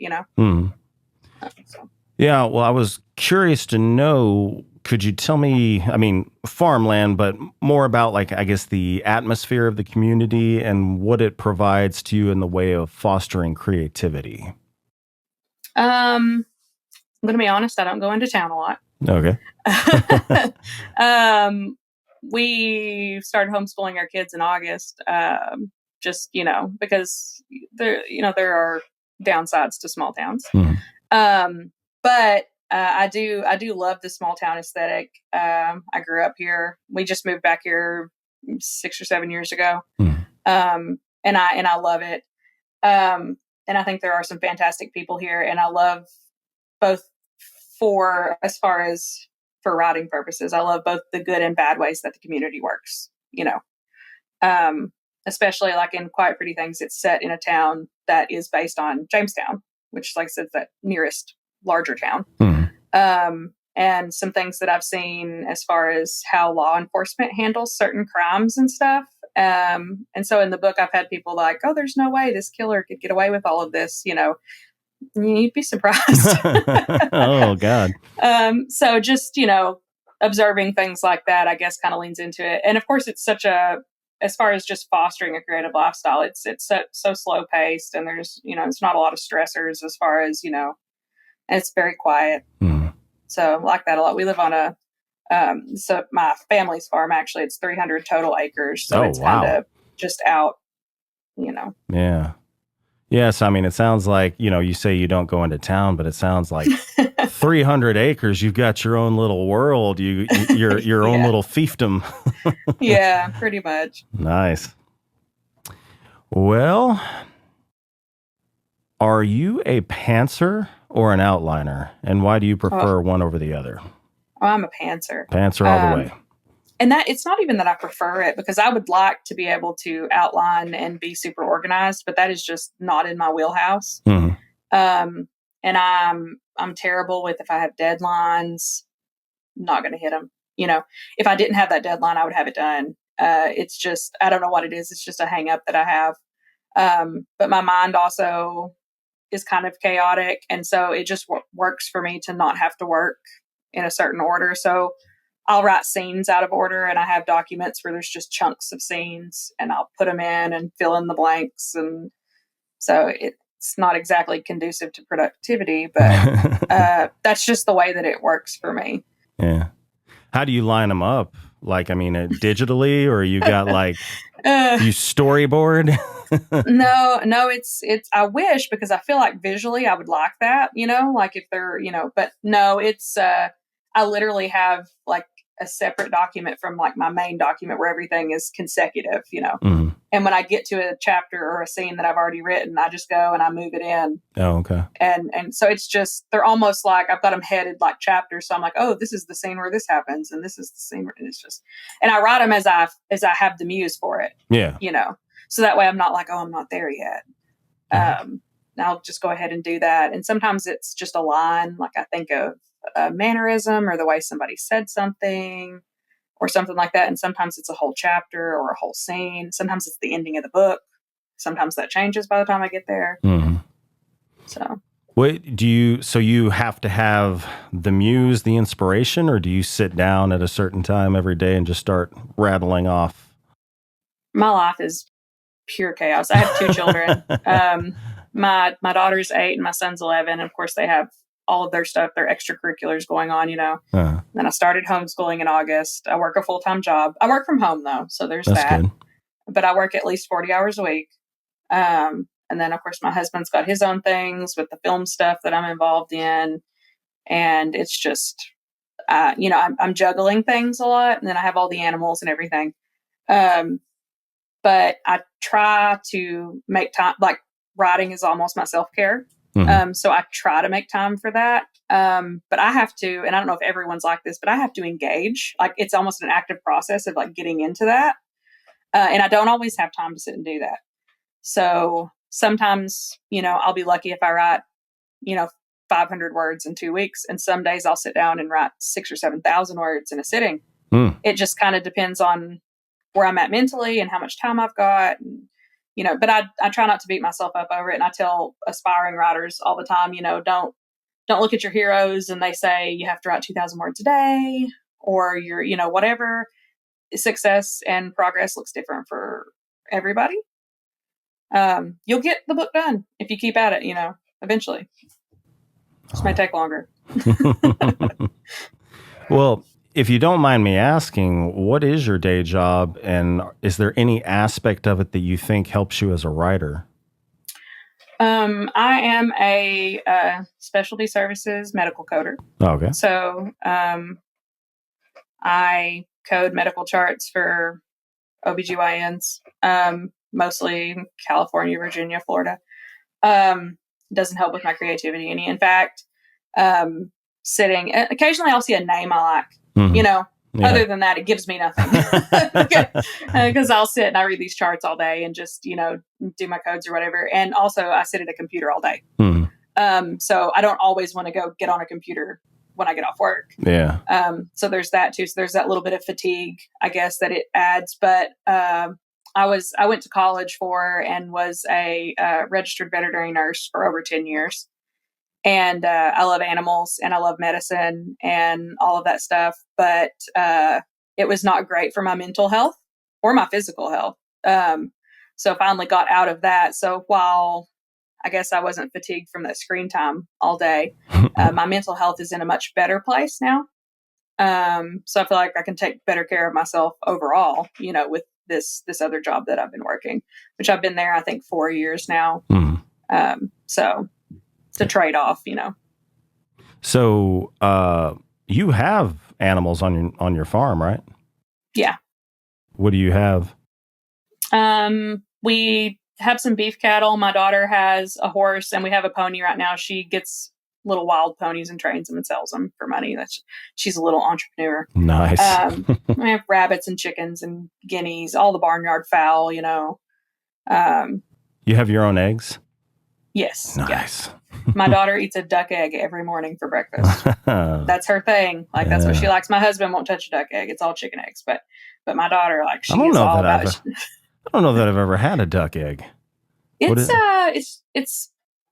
Speaker 2: So.
Speaker 1: Yeah, well, I was curious to know, could you tell me, I mean, farmland, but more about, like, I guess, the atmosphere of the community and what it provides to you in the way of fostering creativity?
Speaker 2: I'm going to be honest, I don't go into town a lot.
Speaker 1: Okay.
Speaker 2: We started homeschooling our kids in August, just, because there are downsides to small towns. But I do love the small town aesthetic. I grew up here. We just moved back here 6 or 7 years ago. And I love it. And I think there are some fantastic people here, and I love both as far as for writing purposes, I love both the good and bad ways that the community works, especially like in Quiet Pretty Things, it's set in a town that is based on Jamestown, which, like I said, is that nearest larger town. And some things that I've seen as far as how law enforcement handles certain crimes and stuff. And so in the book, I've had people like, oh, there's no way this killer could get away with all of this, You'd be surprised.
Speaker 1: Oh, God.
Speaker 2: So just, observing things like that, I guess, kind of leans into it. And of course, it's as far as just fostering a creative lifestyle, it's so slow paced, and there's, it's not a lot of stressors as far as, and it's very quiet. So I like that a lot. We live on so my family's farm, actually, it's 300 total acres. So it's kind of just out,
Speaker 1: Yeah. Yes, I mean, it sounds like, you say you don't go into town, but it sounds like 300 acres, you've got your own little world, your own little fiefdom.
Speaker 2: Yeah, pretty much.
Speaker 1: Nice. Well, are you a pantser or an outliner? And why do you prefer one over the other?
Speaker 2: Oh, I'm a pantser.
Speaker 1: Pantser all the way.
Speaker 2: And that it's not even that I prefer it, because I would like to be able to outline and be super organized, but that is just not in my wheelhouse. And I'm terrible with, if I have deadlines, I'm not going to hit them. If I didn't have that deadline, I would have it done. It's just, I don't know what it is. It's just a hang up that I have. But my mind also is kind of chaotic. And so it just works for me to not have to work in a certain order. So I'll write scenes out of order, and I have documents where there's just chunks of scenes, and I'll put them in and fill in the blanks. And so it's not exactly conducive to productivity, but that's just the way that it works for me.
Speaker 1: Yeah. How do you line them up? Like, I mean, digitally, or you got like, you storyboard?
Speaker 2: No, it's, I wish, because I feel like visually I would like that, like if they're, but no, it's, I literally have like a separate document from like my main document where everything is consecutive, and when I get to a chapter or a scene that I've already written, I just go and I move it in.
Speaker 1: Oh, okay.
Speaker 2: And so it's just, they're almost like, I've got them headed like chapters. So I'm like, oh, this is the scene where this happens. And this is the scene where it's just, and I write them as I have the muse for it.
Speaker 1: Yeah.
Speaker 2: So that way I'm not like, oh, I'm not there yet. I'll just go ahead and do that. And sometimes it's just a line, like I think of a mannerism or the way somebody said something or something like that. And sometimes it's a whole chapter or a whole scene. Sometimes it's the ending of the book. Sometimes that changes by the time I get there. So
Speaker 1: so you have to have the muse, the inspiration, or do you sit down at a certain time every day and just start rattling off?
Speaker 2: My life is pure chaos. I have 2 children. My daughter's 8 and my son's 11. And of course they have all of their stuff, their extracurriculars going on, Then I started homeschooling in August. I work a full-time job. I work from home though. So there's that. Good. But I work at least 40 hours a week. And then of course my husband's got his own things with the film stuff that I'm involved in. And it's just, I'm juggling things a lot. And then I have all the animals and everything. But I try to make time, like writing is almost my self-care. So I try to make time for that. But I have to, and I don't know if everyone's like this, but I have to engage. Like it's almost an active process of like getting into that. And I don't always have time to sit and do that. So sometimes, I'll be lucky if I write, 500 words in 2 weeks. And some days I'll sit down and write 6,000 or 7,000 words in a sitting. It just kind of depends on where I'm at mentally and how much time I've got. And, but I try not to beat myself up over it. And I tell aspiring writers all the time, don't look at your heroes and they say you have to write 2,000 words a day, or you're, whatever. Success and progress looks different for everybody. You'll get the book done if you keep at it, eventually. This might take longer.
Speaker 1: Well, if you don't mind me asking, what is your day job, and is there any aspect of it that you think helps you as a writer?
Speaker 2: I am a specialty services medical coder.
Speaker 1: Okay.
Speaker 2: So I code medical charts for OBGYNs, mostly California, Virginia, Florida. Doesn't help with my creativity any. In fact, occasionally I'll see a name I like,
Speaker 1: Yeah.
Speaker 2: Other than that, it gives me nothing because I'll sit and I read these charts all day and just, do my codes or whatever. And also I sit at a computer all day. So I don't always want to go get on a computer when I get off work.
Speaker 1: Yeah.
Speaker 2: So there's that too. So there's that little bit of fatigue, I guess, that it adds. But I went to college for and was a registered veterinary nurse for over 10 years. And I love animals and I love medicine and all of that stuff. But it was not great for my mental health or my physical health. So I finally got out of that. So while I guess I wasn't fatigued from that screen time all day, my mental health is in a much better place now. So I feel like I can take better care of myself overall, with this other job that I've been working, which I've been there, I think 4 years now. So it's a trade-off,
Speaker 1: So, you have animals on your farm, right?
Speaker 2: Yeah.
Speaker 1: What do you have?
Speaker 2: We have some beef cattle. My daughter has a horse and we have a pony right now. She gets little wild ponies and trains them and sells them for money. She's a little entrepreneur.
Speaker 1: Nice.
Speaker 2: We have rabbits and chickens and guineas, all the barnyard fowl,
Speaker 1: You have your own eggs?
Speaker 2: Yes.
Speaker 1: Nice.
Speaker 2: Yeah. My daughter eats a duck egg every morning for breakfast. That's her thing. That's what she likes. My husband won't touch a duck egg. It's all chicken eggs. But my daughter, she is all about it.
Speaker 1: I don't know that I've ever had a duck egg.
Speaker 2: It's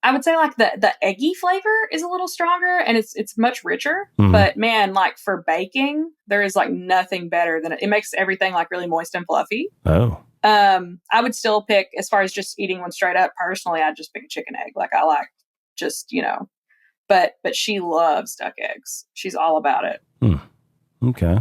Speaker 2: I would say the eggy flavor is a little stronger and it's much richer. But man, for baking, there is nothing better than it. It makes everything really moist and fluffy.
Speaker 1: Oh.
Speaker 2: I would still pick, as far as just eating one straight up, personally, I'd just pick a chicken egg. I like just, but she loves duck eggs. She's all about it.
Speaker 1: Okay.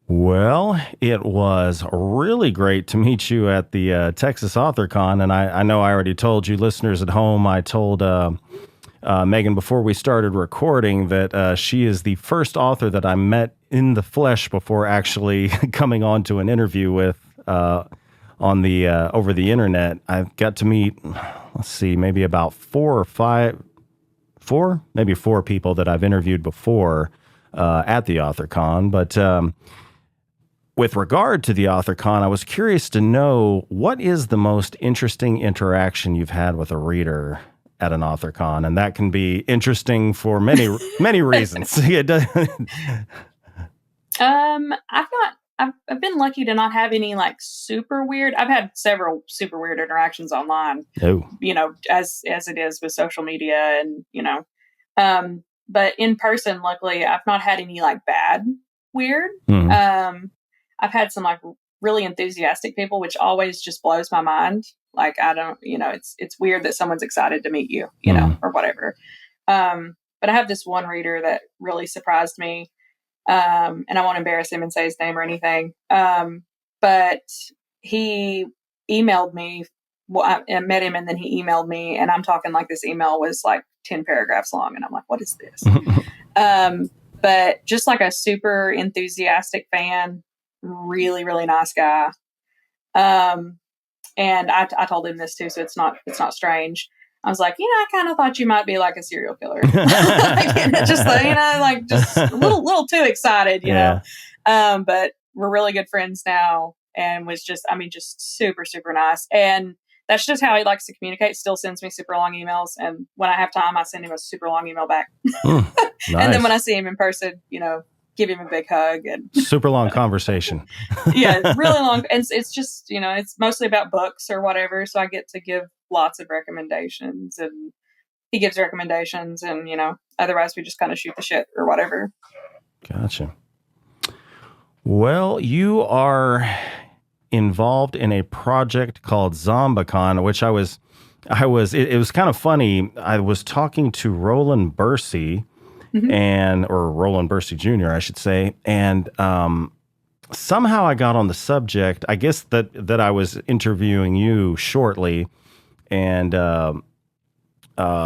Speaker 1: Well, it was really great to meet you at the Texas Author Con. And I know I already told you listeners at home, I told Megan before we started recording that she is the first author that I met in the flesh before actually coming on to an interview with on the over the internet. I got to meet, maybe about four people that I've interviewed before at the Author Con. But with regard to the Author Con, I was curious to know, what is the most interesting interaction you've had with a reader at an Author Con? And that can be interesting for many, many reasons.
Speaker 2: I've been lucky to not have any super weird. I've had several super weird interactions online.
Speaker 1: Oh.
Speaker 2: As it is with social media and, but in person, luckily, I've not had any bad weird. I've had some really enthusiastic people, which always just blows my mind. I don't, it's weird that someone's excited to meet you, or whatever. But I have this one reader that really surprised me. And I won't embarrass him and say his name or anything. But he emailed me. Well, I met him and then he emailed me, and I'm talking this email was 10 paragraphs long. And I'm like, what is this? But just a super enthusiastic fan, really, really nice guy. And I told him this too, so it's not strange. I was like, I kind of thought you might be a serial killer. Just just a little too excited, you know. But we're really good friends now, and was just super, super nice. And that's just how he likes to communicate. Still sends me super long emails, and when I have time, I send him a super long email back.
Speaker 1: Nice.
Speaker 2: And then when I see him in person, give him a big hug and
Speaker 1: super long conversation.
Speaker 2: Yeah, really long. And it's just, it's mostly about books or whatever. So I get to give lots of recommendations, and he gives recommendations, and, otherwise we just kind of shoot the shit or whatever.
Speaker 1: Gotcha. Well, you are involved in a project called ZombiCon, which it was kind of funny. I was talking to Roland Bursey, or Roland Bursey Jr., I should say. And somehow I got on the subject, I guess that I was interviewing you shortly, and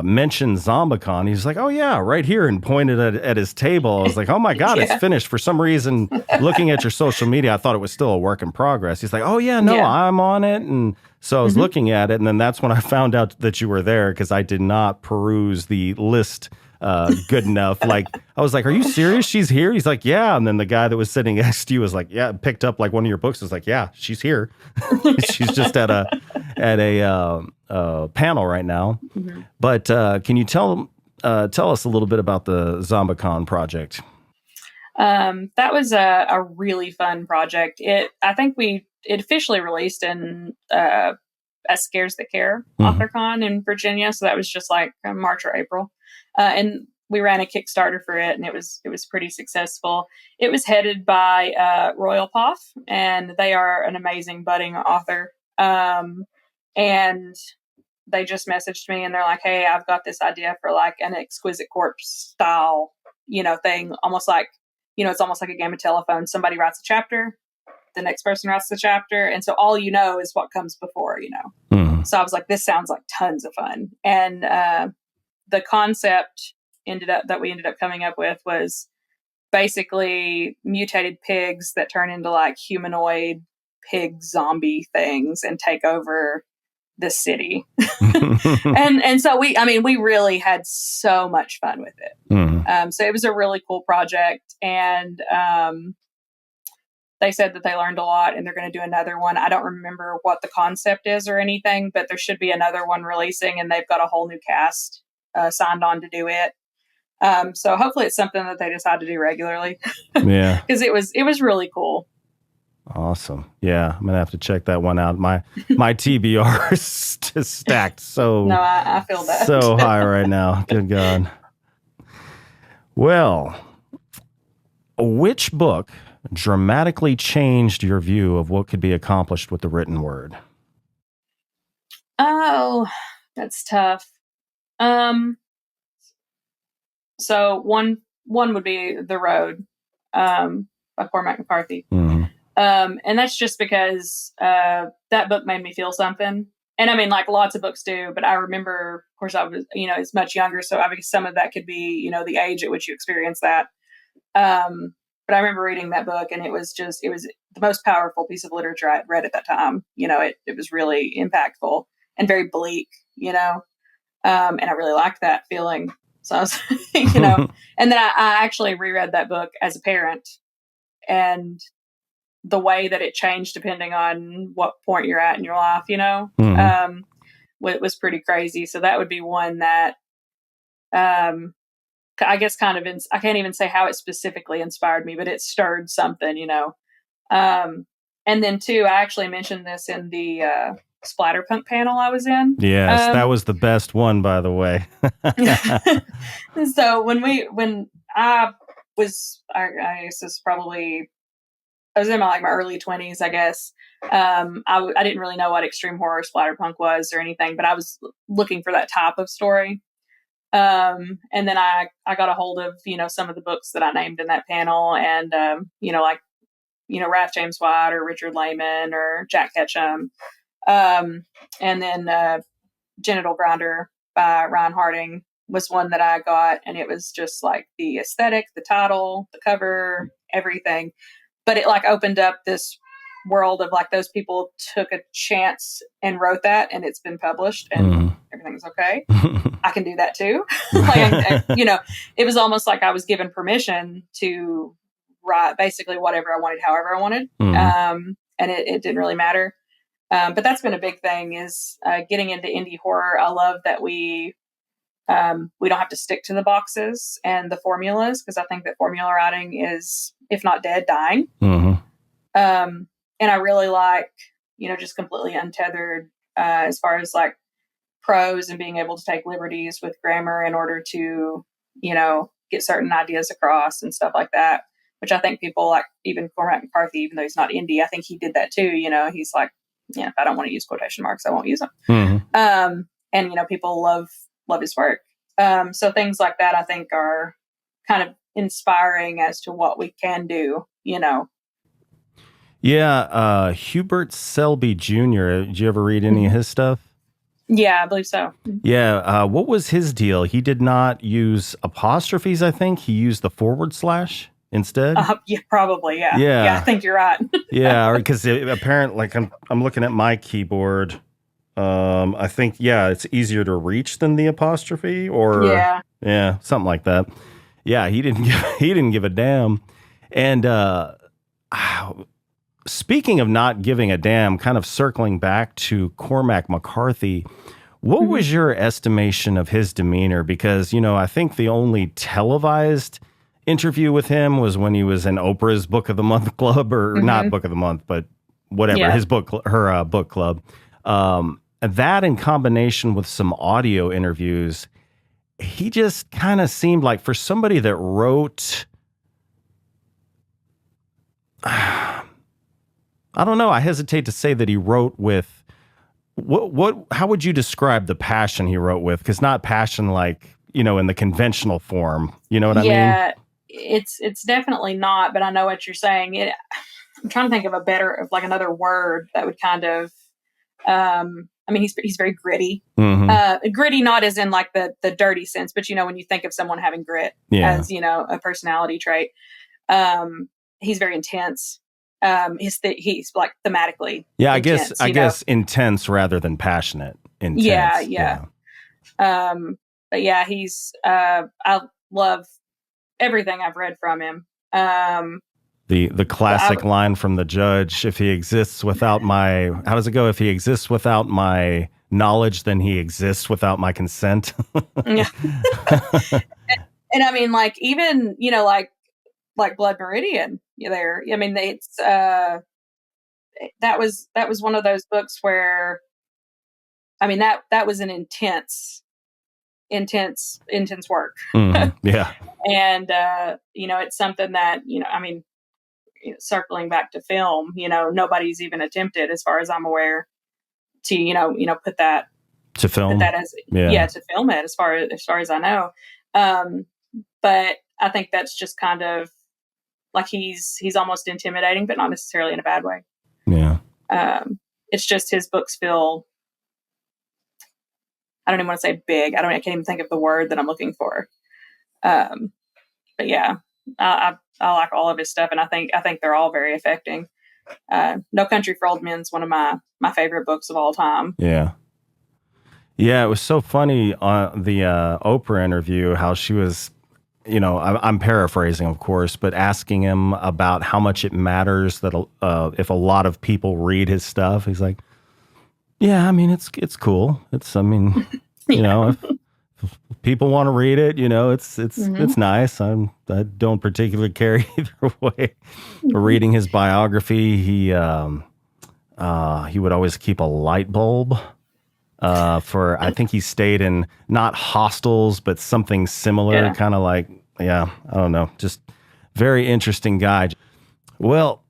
Speaker 1: mentioned ZombiCon. He's like, oh yeah, right here, and pointed at his table. I was like, oh my God, It's finished. For some reason, looking at your social media, I thought it was still a work in progress. He's like, oh yeah, no, I'm on it. And so I was looking at it, and then that's when I found out that you were there, because I did not peruse the list good enough. Like, I was like, are you serious? She's here? He's like, yeah. And then the guy that was sitting next to you was like, yeah, picked up like one of your books. Was like, yeah, she's here. She's just at a panel right now. But can you tell us a little bit about the ZombiCon project?
Speaker 2: That was a really fun project. I think it officially released in As Scares That Care AuthorCon in Virginia. So that was just like March or April. And we ran a Kickstarter for it, and it was pretty successful. It was headed by Royal Poff, and they are an amazing budding author. And they just messaged me, and they're like, hey, I've got this idea for like an Exquisite Corpse style, thing. Almost like, it's almost like a game of telephone. Somebody writes a chapter, the next person writes the chapter. And so all is what comes before, So I was like, this sounds like tons of fun. And the concept that we ended up coming up with was basically mutated pigs that turn into like humanoid pig zombie things and take over the city. and so we really had so much fun with it. So it was a really cool project, and they said that they learned a lot, and they're going to do another one. I don't remember what the concept is or anything, but there should be another one releasing, and they've got a whole new cast signed on to do it. So hopefully it's something that they decide to do regularly.
Speaker 1: Yeah.
Speaker 2: Because it was really cool.
Speaker 1: Awesome. Yeah, I'm gonna have to check that one out. My TBR is stacked so
Speaker 2: no, I feel that
Speaker 1: so high right now. Good God. Well, which book dramatically changed your view of what could be accomplished with the written word?
Speaker 2: Oh, that's tough. So one would be The Road, by Cormac McCarthy. And that's just because that book made me feel something. And I mean, like lots of books do, but I remember, of course, I was, it's much younger. So I guess some of that could be, the age at which you experience that. But I remember reading that book, and it was the most powerful piece of literature I had read at that time. It was really impactful and very bleak, and I really liked that feeling. So I was, and then I actually reread that book as a parent, and the way that it changed depending on what point you're at in your life, was pretty crazy. So that would be one that, I guess kind of, I can't even say how it specifically inspired me, but it stirred something, and then two, I actually mentioned this in the Splatterpunk panel I was in.
Speaker 1: Yes, that was the best one, by the way.
Speaker 2: So when I guess it's probably, I was in my early 20s, I guess. I didn't really know what extreme horror splatterpunk was or anything, but I was looking for that type of story. And then I got a hold of, some of the books that I named in that panel, and, Ralph James White or Richard Lehman or Jack Ketchum. And then Genital Grinder by Ryan Harding was one that I got, and it was just like the aesthetic, the title, the cover, everything. But it opened up this world of those people took a chance and wrote that, and it's been published, and everything's okay. I can do that too. It was almost like I was given permission to write basically whatever I wanted, however I wanted. And it didn't really matter. But that's been a big thing is getting into indie horror. I love that we don't have to stick to the boxes and the formulas, because I think that formula writing is, if not dead, dying.
Speaker 1: Mm-hmm.
Speaker 2: And I really like, just completely untethered as far as like prose and being able to take liberties with grammar in order to, get certain ideas across and stuff like that, which I think people like, even Cormac McCarthy, even though he's not indie, I think he did that too. He's like, if I don't want to use quotation marks, I won't use them.
Speaker 1: Mm-hmm.
Speaker 2: And people love his work. So things like that, I think, are kind of inspiring as to what we can do,
Speaker 1: Yeah, Hubert Selby Jr., did you ever read any of his stuff?
Speaker 2: Yeah, I believe so.
Speaker 1: Yeah, what was his deal? He did not use apostrophes, I think. He used the / instead.
Speaker 2: Yeah, probably, yeah.
Speaker 1: Yeah.
Speaker 2: Yeah, I think you're right.
Speaker 1: Yeah, because apparently, like, I'm looking at my keyboard. I think, it's easier to reach than the apostrophe, or yeah, something like that. Yeah, he didn't give a damn. And speaking of not giving a damn, kind of circling back to Cormac McCarthy, what was your estimation of his demeanor? Because, I think the only televised interview with him was when he was in Oprah's Book of the Month Club, or not Book of the Month, but whatever, his book, her book club. That in combination with some audio interviews, he just kind of seemed like, for somebody that wrote, I don't know, I hesitate to say that he wrote with, how would you describe the passion he wrote with? Because not passion like, in the conventional form, you know what I mean? Yeah,
Speaker 2: it's definitely not, but I know what you're saying. I'm trying to think of another word that would kind of, he's very gritty. Gritty, not as in like the dirty sense, but when you think of someone having grit as, a personality trait, he's very intense. He's like thematically.
Speaker 1: Yeah,
Speaker 2: intense,
Speaker 1: I guess intense rather than passionate. Intense.
Speaker 2: Yeah. But yeah, he's, I love everything I've read from him.
Speaker 1: The classic line from the judge, if he exists without my, how does it go? If he exists without my knowledge, then he exists without my consent.
Speaker 2: Yeah. and I mean, like, even, like Blood Meridian, it's, that was one of those books where, that was an intense work.
Speaker 1: Yeah.
Speaker 2: And, it's something that, circling back to film, nobody's even attempted, as far as I'm aware, to, put that
Speaker 1: to film,
Speaker 2: put that as, to film it, as far as I know. But I think that's just kind of like, he's almost intimidating, but not necessarily in a bad way.
Speaker 1: Yeah.
Speaker 2: It's just his books feel, I don't even want to say big. I can't even think of the word that I'm looking for. But yeah, I like all of his stuff, and I think they're all very affecting. No Country for Old Men's one of my favorite books of all time.
Speaker 1: Yeah. Yeah, it was so funny on the Oprah interview, how she was, I'm paraphrasing, of course, but asking him about how much it matters that if a lot of people read his stuff. He's like, yeah, it's cool. It's, if people want to read it, it's nice. I don't particularly care either way. Reading his biography, he would always keep a light bulb for, I think he stayed in not hostels, but something similar, kind of like, I don't know, just very interesting guy. Well,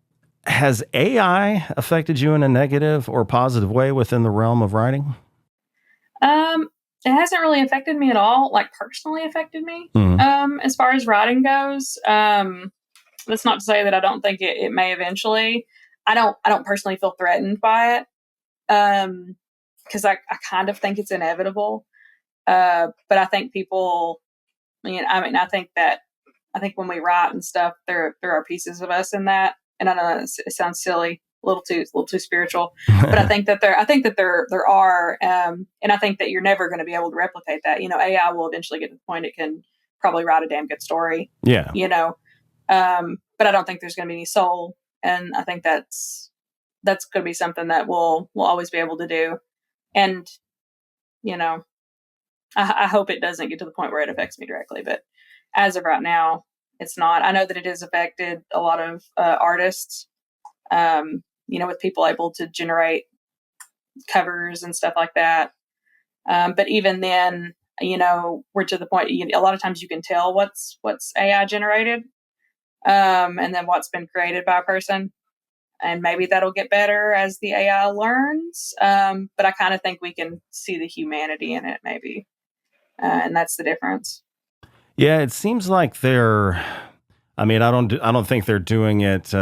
Speaker 1: has AI affected you in a negative or positive way within the realm of writing?
Speaker 2: It hasn't really affected me at all, like personally affected me. As far as writing goes, that's not to say that I don't think it may eventually. I don't personally feel threatened by it. Because I kind of think it's inevitable. But I think people, I think when we write and stuff, there are pieces of us in that. And I know it sounds silly, a little too spiritual, but I think that there are, and I think that you're never going to be able to replicate that. AI will eventually get to the point it can probably write a damn good story.
Speaker 1: Yeah.
Speaker 2: But I don't think there's going to be any soul, and I think that's that's going to be something that we'll always be able to do. And, you know, I hope it doesn't get to the point where it affects me directly, but as of right now, it's not. I know that it has affected a lot of artists, with people able to generate covers and stuff like that. But even then, we're to the point, a lot of times you can tell what's AI generated, and then what's been created by a person. And maybe that'll get better as the AI learns. But I kind of think we can see the humanity in it, maybe. And that's the difference.
Speaker 1: Yeah, it seems like I don't think they're doing it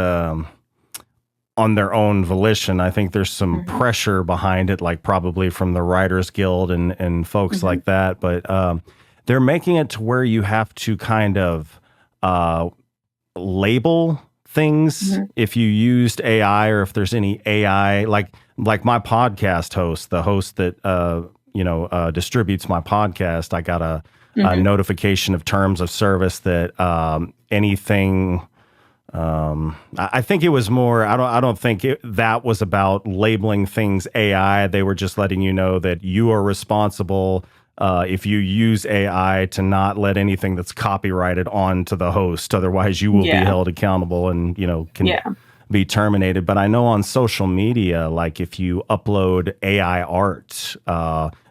Speaker 1: on their own volition. I think there's some pressure behind it, like probably from the Writers Guild and folks like that. But they're making it to where you have to kind of label things if you used AI, or if there's any AI, like my podcast host, the host that distributes my podcast. I got a notification of terms of service that anything. I think it was more. I don't think that was about labeling things AI. They were just letting you know that you are responsible if you use AI to not let anything that's copyrighted on to the host. Otherwise, you will be held accountable and can be terminated. But I know on social media, like if you upload AI art,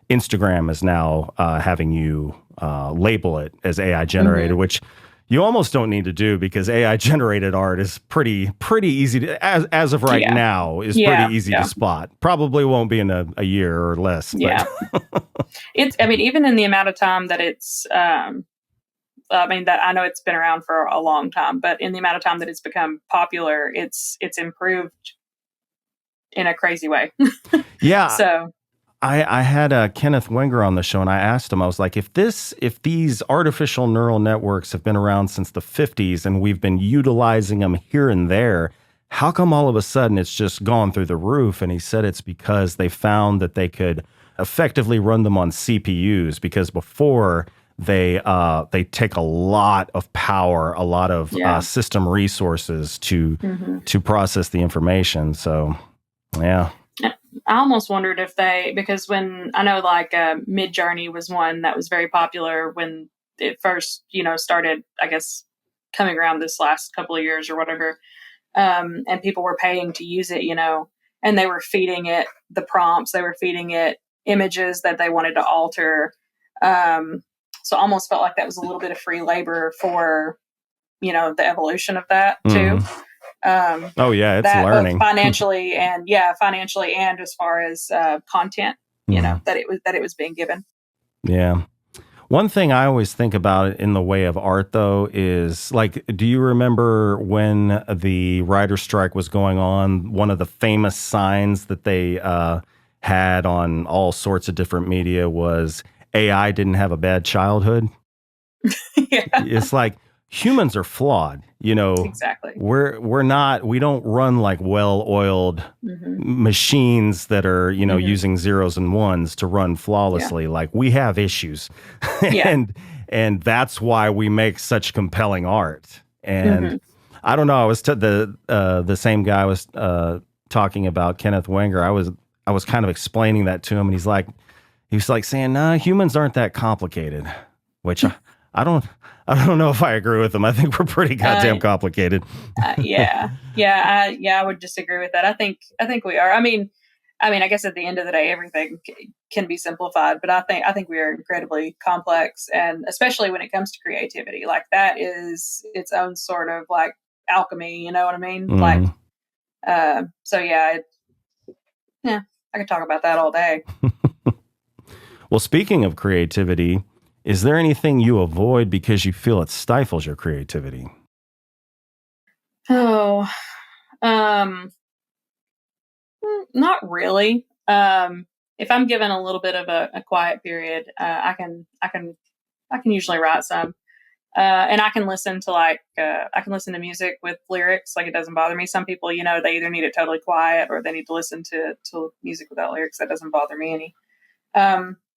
Speaker 1: Instagram is now having you label it as AI generated, which you almost don't need to do, because AI generated art is pretty easy to, as of right now, is pretty easy to spot. Probably won't be in a year or less.
Speaker 2: Yeah. Even in the amount of time that it's, that I know it's been around for a long time, but in the amount of time that it's become popular, it's improved in a crazy way.
Speaker 1: Yeah.
Speaker 2: So
Speaker 1: I had Kenneth Wenger on the show, and I asked him, I was like, if these artificial neural networks have been around since the 50s and we've been utilizing them here and there, how come all of a sudden it's just gone through the roof? And he said it's because they found that they could effectively run them on CPUs, because before they take a lot of power, a lot of system resources to process the information. So, yeah.
Speaker 2: I almost wondered if because when I know Mid-Journey was one that was very popular when it first, started, I guess, coming around this last couple of years or whatever. And people were paying to use it, and they were feeding it the prompts, they were feeding it images that they wanted to alter. So I almost felt like that was a little bit of free labor for, the evolution of that too.
Speaker 1: It's learning
Speaker 2: financially and as far as content, that it was being given.
Speaker 1: Yeah. One thing I always think about in the way of art, though, is do you remember when the writer's strike was going on? One of the famous signs that they had on all sorts of different media was AI didn't have a bad childhood. It's like, humans are flawed,
Speaker 2: Exactly.
Speaker 1: We don't run like well-oiled machines that are, using zeros and ones to run flawlessly. Like, we have issues. and that's why we make such compelling art. And I don't know, I was the same guy was talking about Kenneth Wenger. I was kind of explaining that to him, and he was like saying, "Nah, humans aren't that complicated," which I don't know if I agree with them. I think we're pretty goddamn complicated.
Speaker 2: I would disagree with that. I think we are. I guess at the end of the day, everything can be simplified, but I think we are incredibly complex, and especially when it comes to creativity, like that is its own sort of like alchemy. You know what I mean? I could talk about that all day.
Speaker 1: Well, speaking of creativity, is there anything you avoid because you feel it stifles your creativity?
Speaker 2: Oh, not really. If I'm given a little bit of a quiet period, I can usually write some, and I can listen to music with lyrics. Like, it doesn't bother me. Some people, they either need it totally quiet or they need to listen to music without lyrics. That doesn't bother me any.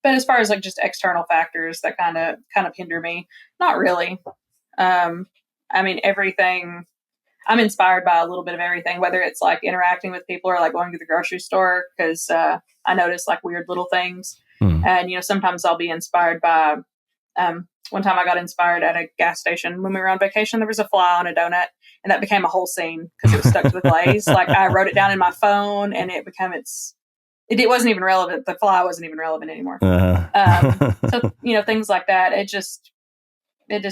Speaker 2: But as far as just external factors that kind of hinder me, not really. Everything. I'm inspired by a little bit of everything, whether it's like interacting with people or like going to the grocery store, because I notice like weird little things. And, sometimes I'll be inspired by, one time I got inspired at a gas station when we were on vacation. There was a fly on a donut, and that became a whole scene because it was stuck to the glaze. Like I wrote it down in my phone, and it became it wasn't even relevant. The fly wasn't even relevant anymore. So, things like that. It just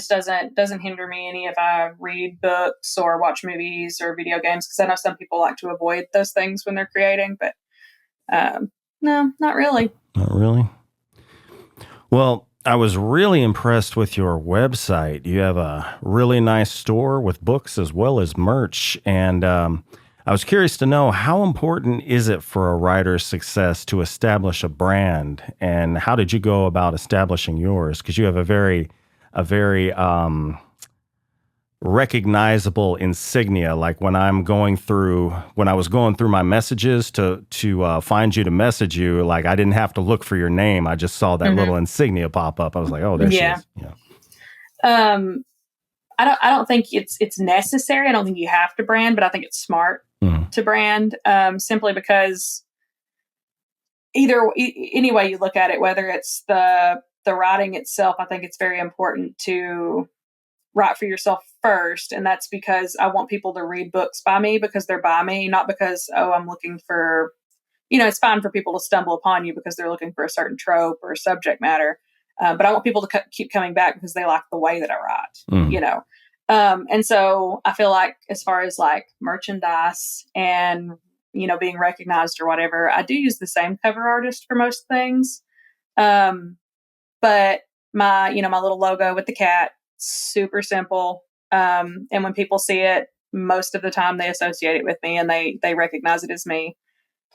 Speaker 2: doesn't hinder me any if I read books or watch movies or video games, because I know some people like to avoid those things when they're creating, but no, not really.
Speaker 1: Not really? Well, I was really impressed with your website. You have a really nice store with books as well as merch. And I was curious to know, how important is it for a writer's success to establish a brand? And how did you go about establishing yours? Because you have a very recognizable insignia. Like when I was going through my messages to find you, to message you, like I didn't have to look for your name. I just saw that little insignia pop up. I was like, oh, there she is.
Speaker 2: Yeah. I don't think it's necessary. I don't think you have to brand, but I think it's smart to brand, simply because any way you look at it, whether it's the writing itself, I think it's very important to write for yourself first. And that's because I want people to read books by me because they're by me, not because, I'm looking for, it's fine for people to stumble upon you because they're looking for a certain trope or subject matter. But I want people to keep coming back because they like the way that I write, and so I feel like as far as like merchandise and, being recognized or whatever, I do use the same cover artist for most things. But my little logo with the cat, super simple. And when people see it, most of the time they associate it with me and they recognize it as me.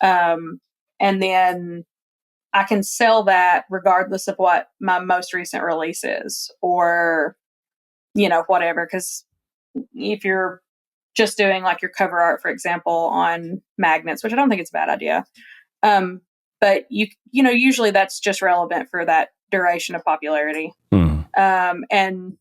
Speaker 2: And then I can sell that regardless of what my most recent release is or, whatever. Because if you're just doing like your cover art, for example, on magnets, which I don't think it's a bad idea. But usually that's just relevant for that duration of popularity. And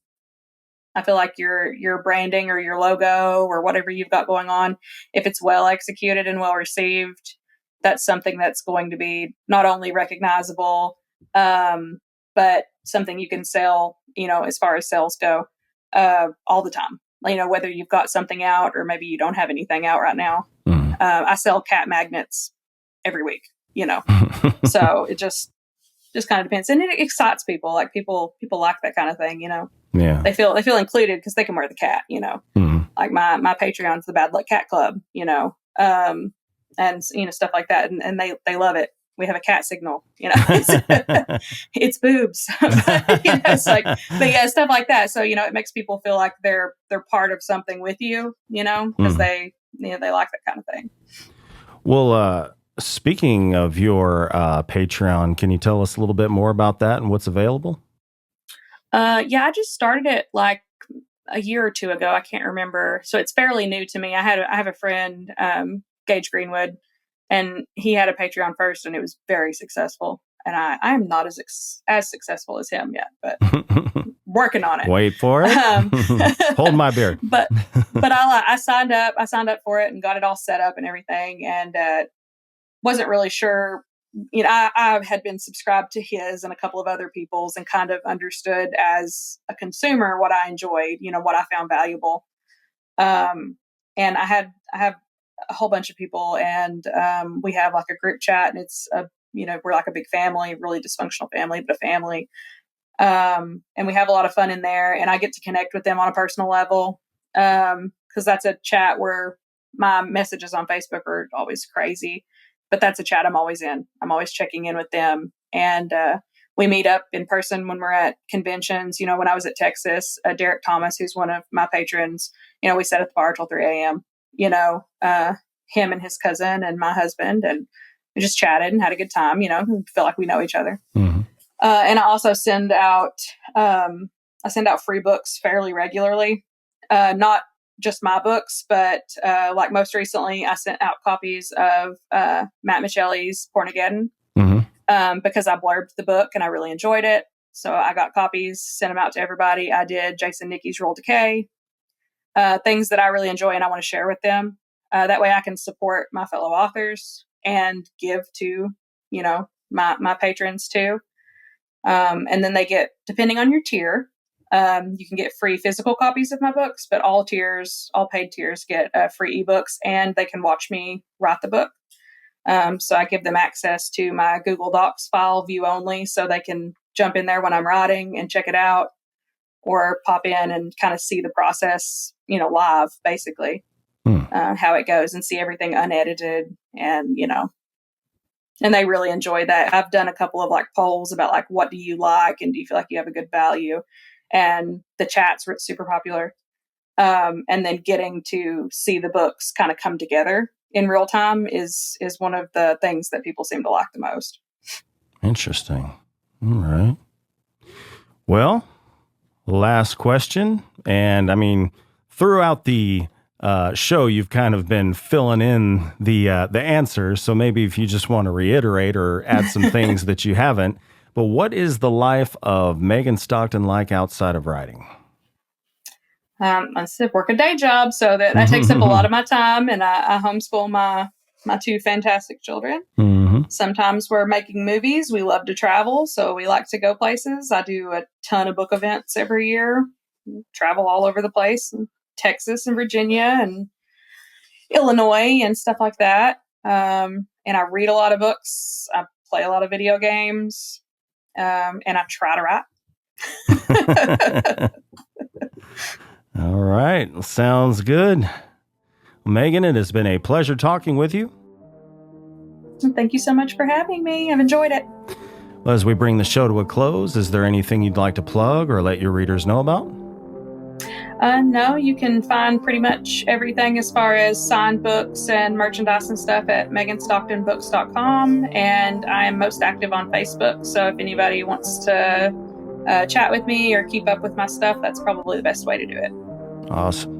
Speaker 2: I feel like your branding or your logo or whatever you've got going on, if it's well executed and well received, that's something that's going to be not only recognizable, but something you can sell, as far as sales go, all the time. Whether you've got something out or maybe you don't have anything out right now. I sell cat magnets every week, so it just kind of depends. And it excites people. Like people like that kind of thing,
Speaker 1: Yeah.
Speaker 2: They feel included because they can wear the cat, like my Patreon's the Bad Luck Cat Club, and stuff like that. And they love it. We have a cat signal, it's boobs, it's like, but yeah, stuff like that. So, it makes people feel like they're part of something with you, because they like that kind of thing.
Speaker 1: Well, speaking of your Patreon, can you tell us a little bit more about that and what's available?
Speaker 2: Yeah, I just started it like a year or two ago. I can't remember. So it's fairly new to me. I have a friend, Gage Greenwood, and he had a Patreon first and it was very successful. And I am not as successful as him yet, but working on it.
Speaker 1: Wait for it. Hold my beer.
Speaker 2: But I signed up for it and got it all set up and everything. And, wasn't really sure, I had been subscribed to his and a couple of other people's and kind of understood as a consumer what I enjoyed, what I found valuable. And I have a whole bunch of people and we have like a group chat and it's we're like a big family, really dysfunctional family, but a family. And we have a lot of fun in there and I get to connect with them on a personal level. Cause that's a chat where my messages on Facebook are always crazy, but that's a chat I'm always in. I'm always checking in with them. And we meet up in person when we're at conventions. When I was at Texas, Derek Thomas, who's one of my patrons, we sat at the bar till 3 a.m., him and his cousin and my husband, and we just chatted and had a good time, feel like we know each other.
Speaker 1: Mm-hmm.
Speaker 2: And I also send out free books fairly regularly. Not just my books, but like most recently, I sent out copies of Matt Michelli's Pornageddon because I blurbed the book and I really enjoyed it. So I got copies, sent them out to everybody. I did Jason Nicky's Roll Decay. things that I really enjoy and I want to share with them. That way I can support my fellow authors and give to, my patrons too. And then they get, depending on your tier, you can get free physical copies of my books, but all paid tiers get free ebooks, and they can watch me write the book. So I give them access to my Google Docs file view only, so they can jump in there when I'm writing and check it out, or pop in and kind of see the process, live, basically, how it goes, and see everything unedited. And, and they really enjoy that. I've done a couple of polls about what do you like, and do you feel like you have a good value? And the chats were super popular. And then getting to see the books kind of come together in real time is one of the things that people seem to like the most.
Speaker 1: Interesting. All right. Well, last question. And I mean, throughout the show, you've kind of been filling in the answers. So maybe if you just want to reiterate or add some things that you haven't, but what is the life of Megan Stockton like outside of writing?
Speaker 2: I said work a day job, so that takes up a lot of my time, and I homeschool my two fantastic children. Mm-hmm. Sometimes we're making movies. We love to travel, so we like to go places. I do a ton of book events every year, travel all over the place, in Texas and Virginia and Illinois and stuff like that. And I read a lot of books. I play a lot of video games, and I try to write.
Speaker 1: All right. Sounds good. Megan, it has been a pleasure talking with you.
Speaker 2: Thank you so much for having me. I've enjoyed it.
Speaker 1: Well, as we bring the show to a close, is there anything you'd like to plug or let your readers know about?
Speaker 2: No, you can find pretty much everything as far as signed books and merchandise and stuff at meganstocktonbooks.com. And I am most active on Facebook. So if anybody wants to chat with me or keep up with my stuff, that's probably the best way to do it.
Speaker 1: Awesome.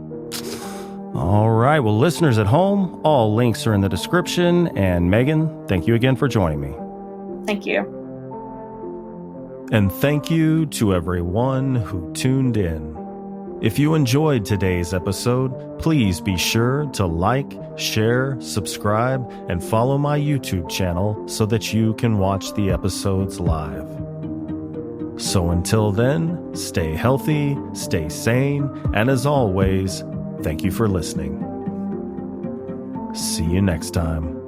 Speaker 1: All right. Well, listeners at home, all links are in the description. And Megan, thank you again for joining me.
Speaker 2: Thank you.
Speaker 1: And thank you to everyone who tuned in. If you enjoyed today's episode, please be sure to like, share, subscribe, and follow my YouTube channel so that you can watch the episodes live. So until then, stay healthy, stay sane, and as always, thank you for listening. See you next time.